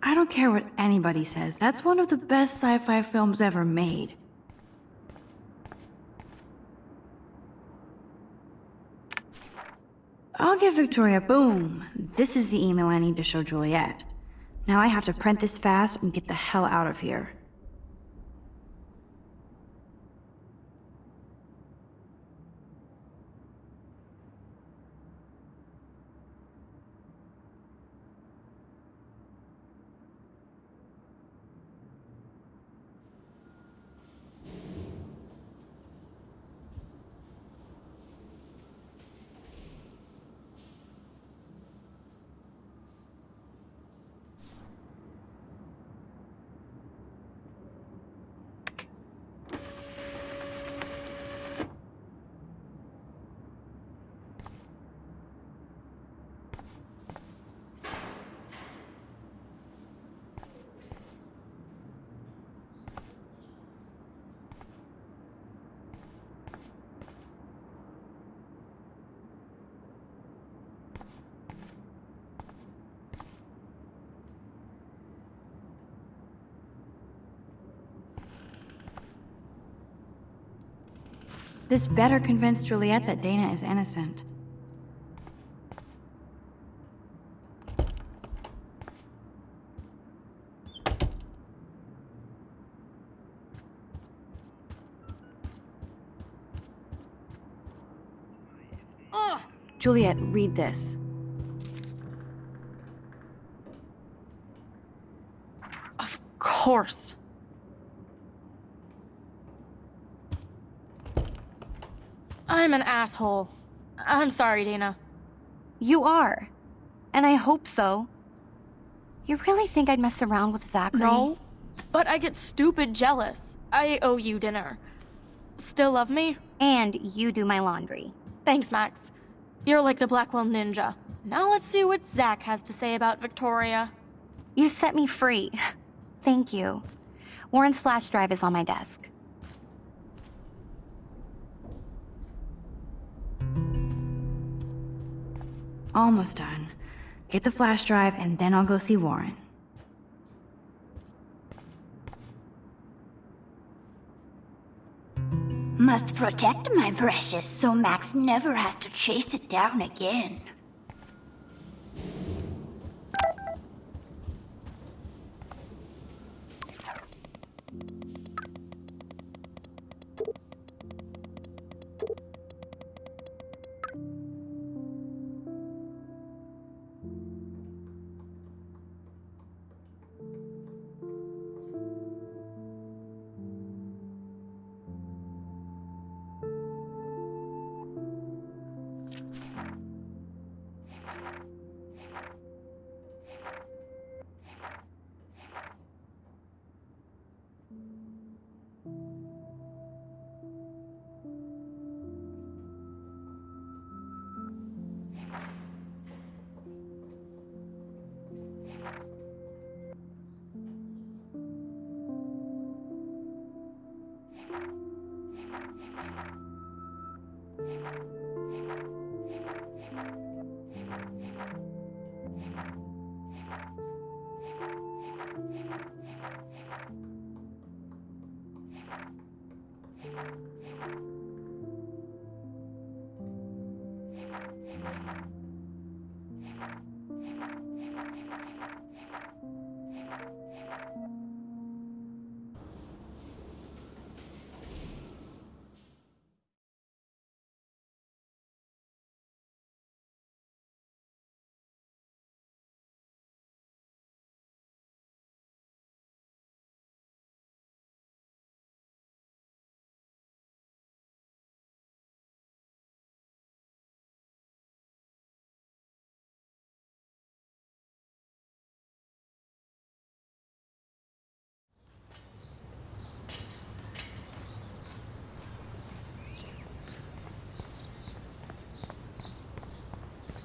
I don't care what anybody says, that's one of the best sci-fi films ever made. I'll give Victoria boom. This is the email I need to show Juliet. Now I have to print this fast and get the hell out of here. This better convince Juliet that Dana is innocent. Ugh. Juliet, read this. Of course. I'm an asshole. I'm sorry, Dana. You are. And I hope so. You really think I'd mess around with Zachary? No, but I get stupid jealous. I owe you dinner. Still love me? And you do my laundry. Thanks, Max. You're like the Blackwell Ninja. Now let's see what Zach has to say about Victoria. You set me free. Thank you. Warren's flash drive is on my desk. Almost done. Get the flash drive and then I'll go see Warren. Must protect my precious so Max never has to chase it down again.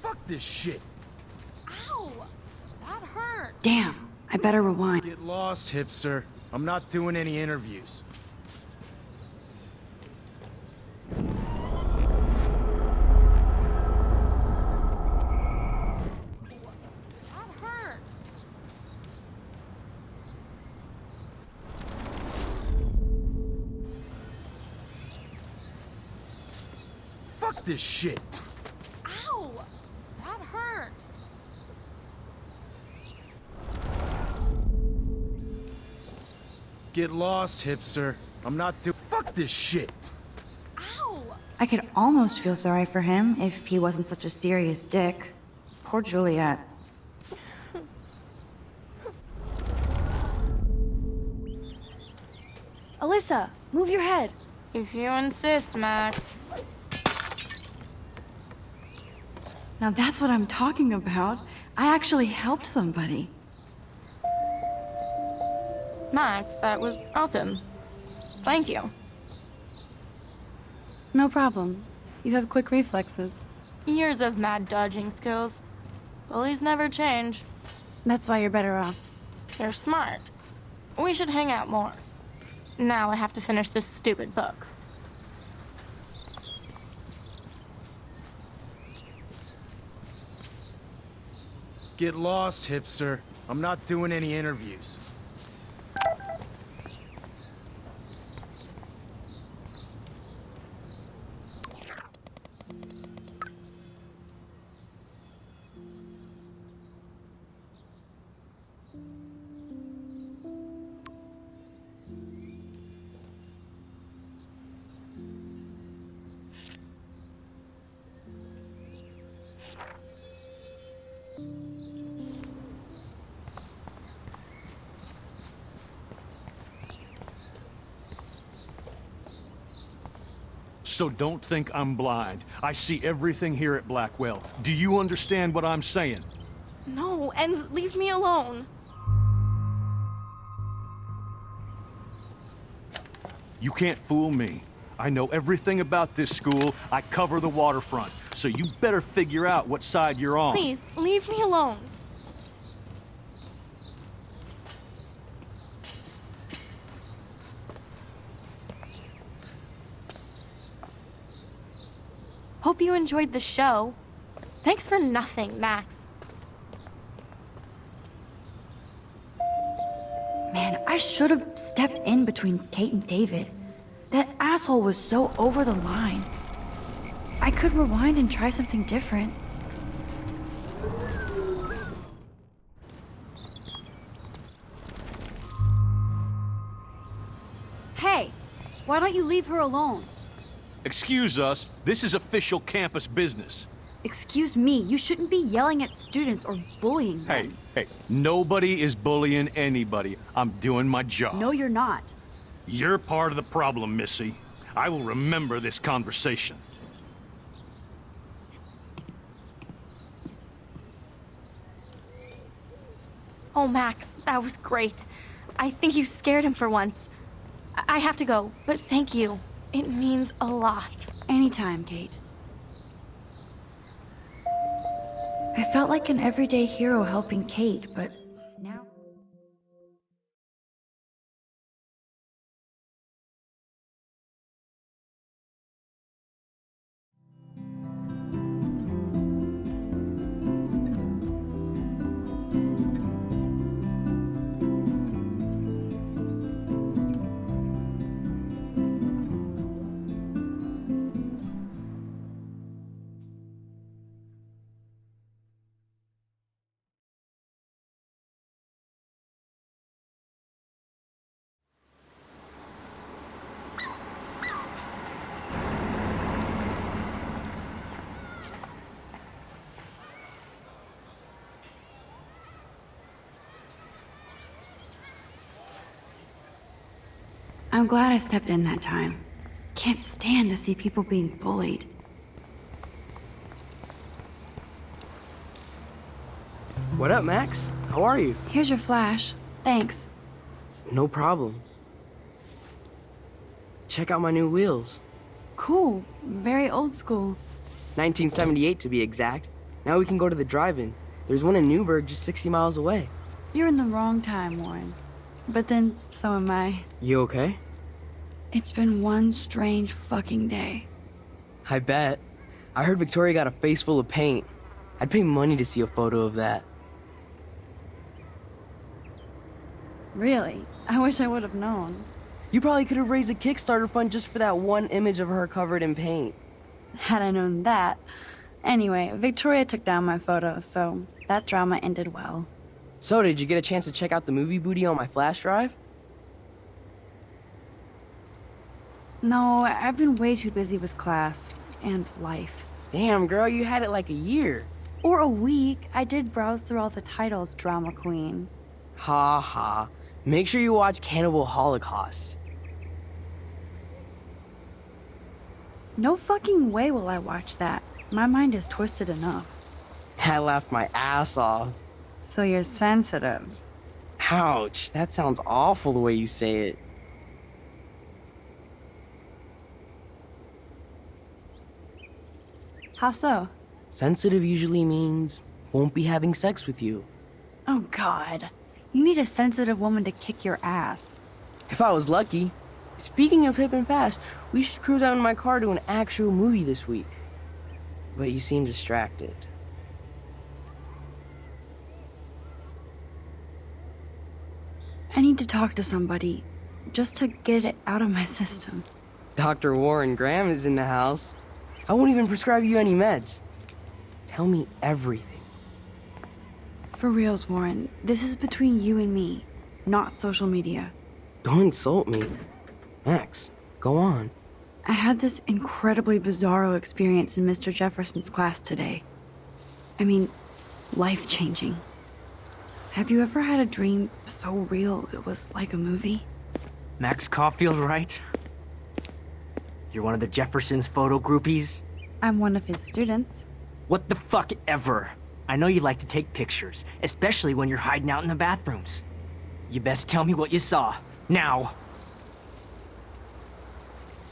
Fuck this shit. Ow! That hurt. Damn, I better rewind. Get lost, hipster. I'm not doing any interviews. That hurt. Fuck this shit. Ow! That hurt. Get lost, hipster. I'm not doing. Fuck this shit. Ow! I could almost feel sorry for him if he wasn't such a serious dick. Poor Juliet. Alyssa, move your head. If you insist, Max. Now that's what I'm talking about. I actually helped somebody. Max, that was awesome. Thank you. No problem. You have quick reflexes. Years of mad dodging skills. Bullies never change. That's why you're better off. They're smart. We should hang out more. Now I have to finish this stupid book. Get lost, hipster. I'm not doing any interviews. So don't think I'm blind. I see everything here at Blackwell. Do you understand what I'm saying? No, and leave me alone. You can't fool me. I know everything about this school. I cover the waterfront. So you better figure out what side you're on. Please, leave me alone. Hope you enjoyed the show. Thanks for nothing, Max. Man, I should have stepped in between Kate and David. That asshole was so over the line. I could rewind and try something different. Hey, why don't you leave her alone? Excuse us, this is official campus business. Excuse me, you shouldn't be yelling at students or bullying them. Hey, nobody is bullying anybody. I'm doing my job. No, you're not. You're part of the problem, Missy. I will remember this conversation. Oh, Max, that was great. I think you scared him for once. I have to go, but thank you. It means a lot. Anytime, Kate. I felt like an everyday hero helping Kate, but now... I'm glad I stepped in that time. Can't stand to see people being bullied. What up, Max? How are you? Here's your flash. Thanks. No problem. Check out my new wheels. Cool. Very old school. 1978 to be exact. Now we can go to the drive-in. There's one in Newburgh just 60 miles away. You're in the wrong time, Warren. But then, so am I. You okay? It's been one strange fucking day. I bet. I heard Victoria got a face full of paint. I'd pay money to see a photo of that. Really? I wish I would have known. You probably could have raised a Kickstarter fund just for that one image of her covered in paint. Had I known that. Anyway, Victoria took down my photo, so that drama ended well. So, did you get a chance to check out the movie booty on my flash drive? No, I've been way too busy with class and life. Damn, girl, you had it like a year. Or a week. I did browse through all the titles, drama queen. Ha ha. Make sure you watch Cannibal Holocaust. No fucking way will I watch that. My mind is twisted enough. I laughed my ass off. So you're sensitive. Ouch, that sounds awful the way you say it. How so? Sensitive usually means won't be having sex with you. Oh god. You need a sensitive woman to kick your ass. If I was lucky. Speaking of hip and fast, we should cruise out in my car to an actual movie this week. But you seem distracted. I need to talk to somebody, just to get it out of my system. Dr. Warren Graham is in the house. I won't even prescribe you any meds. Tell me everything. For reals, Warren, this is between you and me, not social media. Don't insult me. Max, go on. I had this incredibly bizarro experience in Mr. Jefferson's class today. I mean, life-changing. Have you ever had a dream so real it was like a movie? Max Caulfield, right? You're one of the Jefferson's photo groupies? I'm one of his students. What the fuck ever? I know you like to take pictures, especially when you're hiding out in the bathrooms. You best tell me what you saw. Now.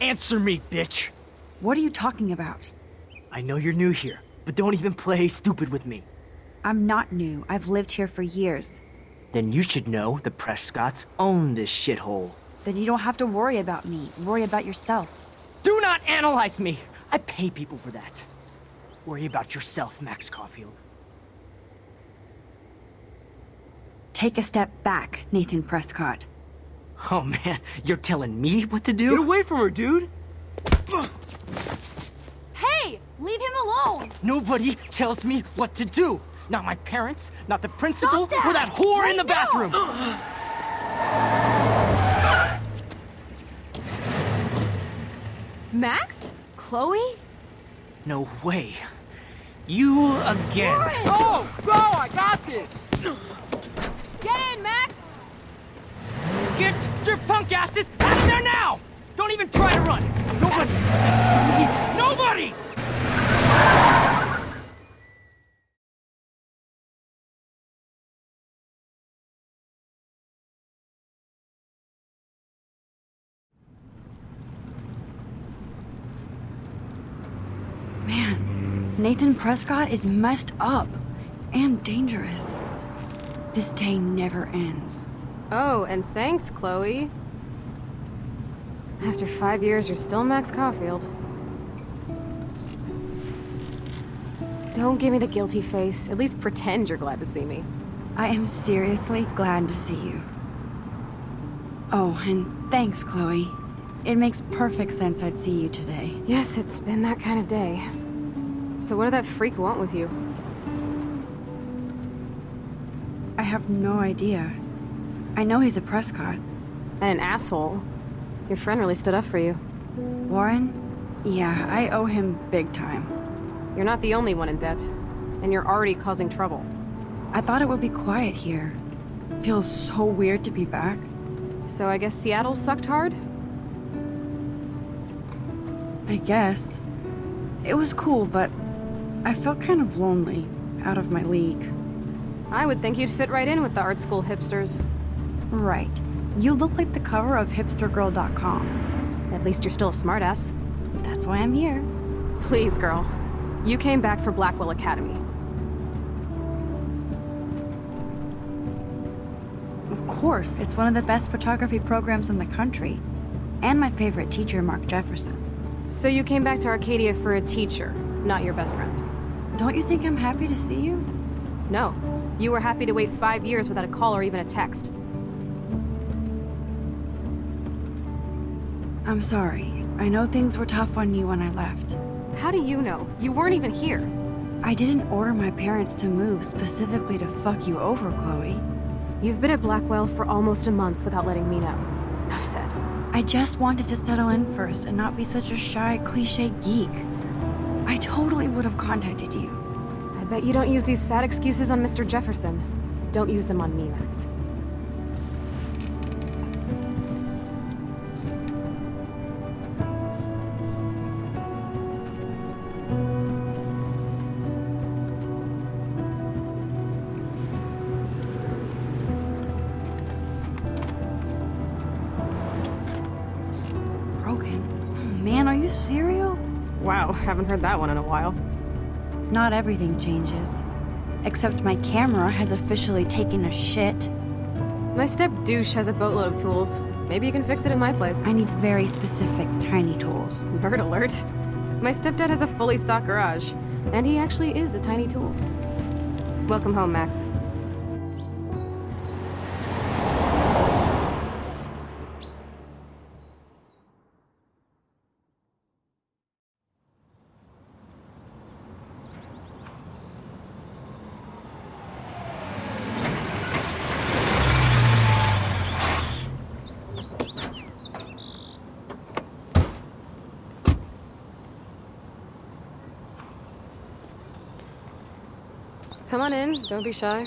Answer me, bitch! What are you talking about? I know you're new here, but don't even play stupid with me. I'm not new. I've lived here for years. Then you should know the Prescotts own this shithole. Then you don't have to worry about me. Worry about yourself. Do not analyze me! I pay people for that. Worry about yourself, Max Caulfield. Take a step back, Nathan Prescott. Oh man, you're telling me what to do? Get away from her, dude! Hey! Leave him alone! Nobody tells me what to do! Not my parents, not the principal, Stop that! or that whore Right in the bathroom! Max? Chloe? No way. You again. Warren! Go! Go! I got this! Get in, Max! Get your punk asses out of there now! Don't even try to run! Nobody! Nobody! Man, Nathan Prescott is messed up and dangerous. This day never ends. Oh, and thanks, Chloe. After 5 years, you're still Max Caulfield. Don't give me the guilty face. At least pretend you're glad to see me. I am seriously glad to see you. Oh, and thanks, Chloe. It makes perfect sense I'd see you today. Yes, it's been that kind of day. So what did that freak want with you? I have no idea. I know he's a Prescott. And an asshole. Your friend really stood up for you. Warren? Yeah, I owe him big time. You're not the only one in debt. And you're already causing trouble. I thought it would be quiet here. Feels so weird to be back. So I guess Seattle sucked hard? I guess. It was cool, but I felt kind of lonely, out of my league. I would think you'd fit right in with the art school hipsters. Right. You look like the cover of hipstergirl.com. At least you're still a smartass. That's why I'm here. Please, girl. You came back for Blackwell Academy. Of course, it's one of the best photography programs in the country. And my favorite teacher, Mark Jefferson. So you came back to Arcadia for a teacher, not your best friend. Don't you think I'm happy to see you? No. You were happy to wait 5 years without a call or even a text. I'm sorry. I know things were tough on you when I left. How do you know? You weren't even here. I didn't order my parents to move specifically to fuck you over, Chloe. You've been at Blackwell for almost a month without letting me know. Enough said. I just wanted to settle in first and not be such a shy, cliche geek. I totally would have contacted you. I bet you don't use these sad excuses on Mr. Jefferson. Don't use them on me, Max. Broken? Man, are you serial? Wow, haven't heard that one in a while. Not everything changes. Except my camera has officially taken a shit. My step douche has a boatload of tools. Maybe you can fix it at my place. I need very specific, tiny tools. Nerd alert. My stepdad has a fully stocked garage, and he actually is a tiny tool. Welcome home, Max. Come on in, don't be shy.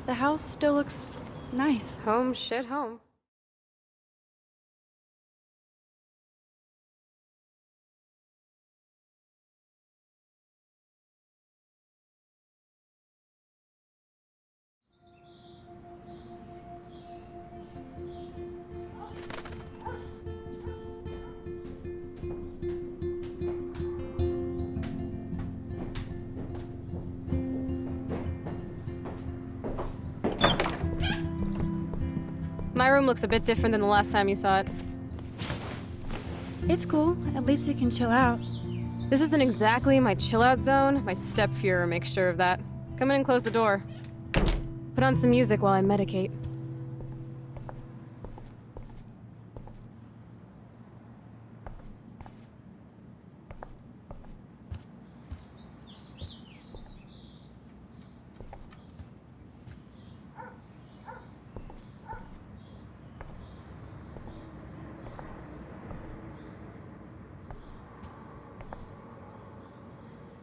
The house still looks nice. Home shit home. My room looks a bit different than the last time you saw it. It's cool. At least we can chill out. This isn't exactly my chill-out zone. My step-Fuhrer makes sure of that. Come in and close the door. Put on some music while I medicate.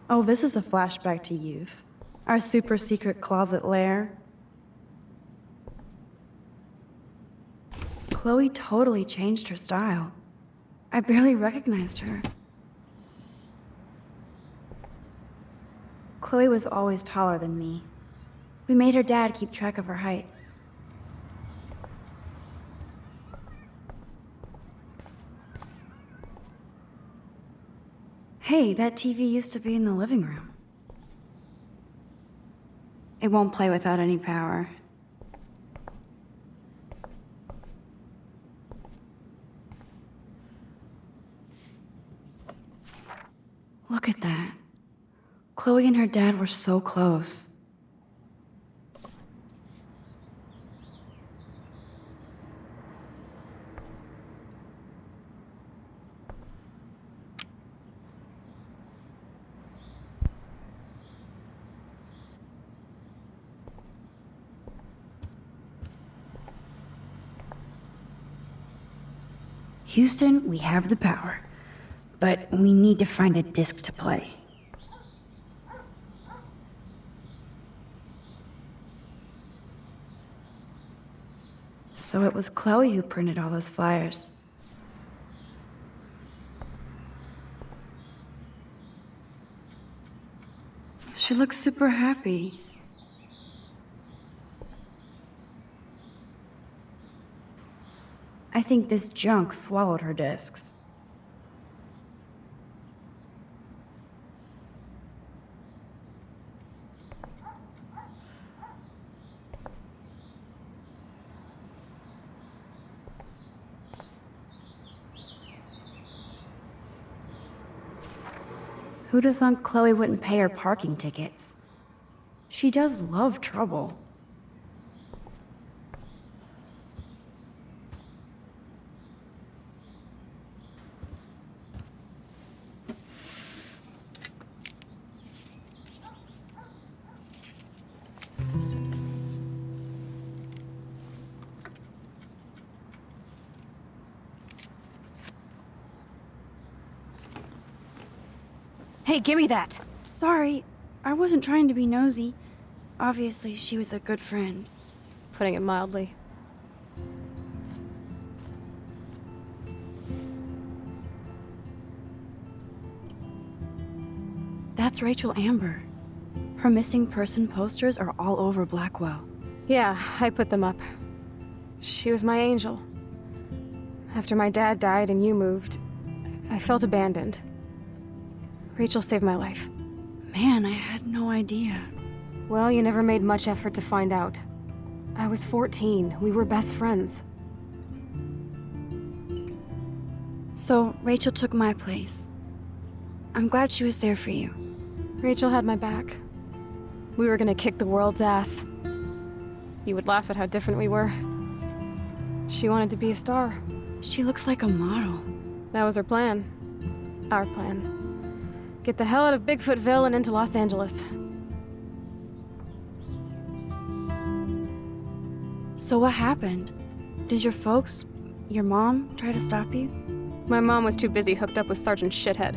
Oh, this is a flashback to youth. Our super secret closet lair. Chloe totally changed her style. I barely recognized her. Chloe was always taller than me. We made her dad keep track of her height. Hey, that TV used to be in the living room. It won't play without any power. Look at that. Chloe and her dad were so close. Houston, we have the power, but we need to find a disc to play. So it was Chloe who printed all those flyers. She looks super happy. I think this junk swallowed her discs. Who'd have thought Chloe wouldn't pay her parking tickets? She does love trouble. Hey, give me that! Sorry, I wasn't trying to be nosy. Obviously, she was a good friend. It's putting it mildly. That's Rachel Amber. Her missing person posters are all over Blackwell. Yeah, I put them up. She was my angel. After my dad died and you moved, I felt abandoned. Rachel saved my life. Man, I had no idea. Well, you never made much effort to find out. I was 14. We were best friends. So, Rachel took my place. I'm glad she was there for you. Rachel had my back. We were gonna kick the world's ass. You would laugh at how different we were. She wanted to be a star. She looks like a model. That was her plan. Our plan. Get the hell out of Bigfootville and into Los Angeles. So what happened? Did your folks, your mom, try to stop you? My mom was too busy hooked up with Sergeant Shithead.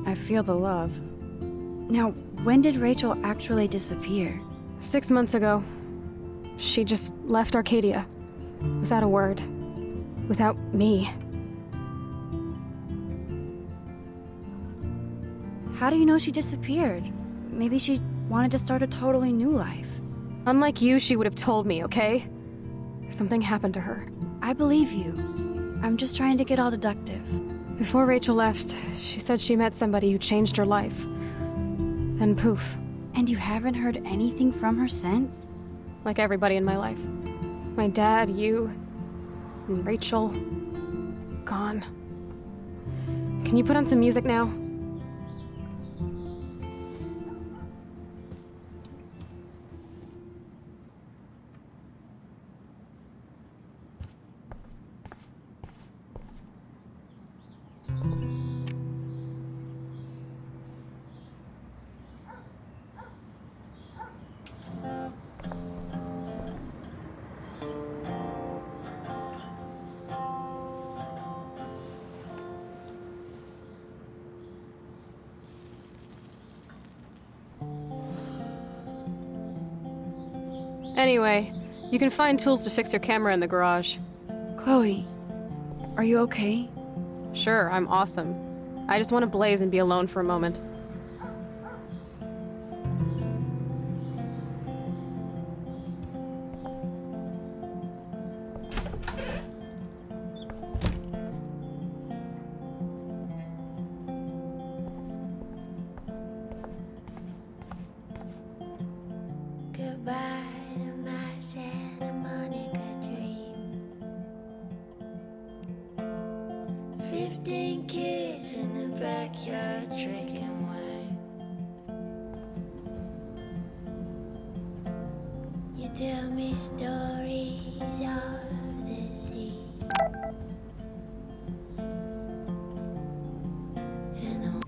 I feel the love. Now, when did Rachel actually disappear? 6 months ago. She just left Arcadia. Without a word. Without me. How do you know she disappeared? Maybe she wanted to start a totally new life. Unlike you, she would have told me, okay? Something happened to her. I believe you. I'm just trying to get all deductive. Before Rachel left, she said she met somebody who changed her life. And poof. And you haven't heard anything from her since? Like everybody in my life. My dad, you, and Rachel. Gone. Can you put on some music now? Anyway, you can find tools to fix your camera in the garage. Chloe, are you okay? Sure, I'm awesome. I just want to blaze and be alone for a moment. Goodbye to my Santa Monica dream. 15 kids in the backyard drinking wine. You tell me stories of the sea. And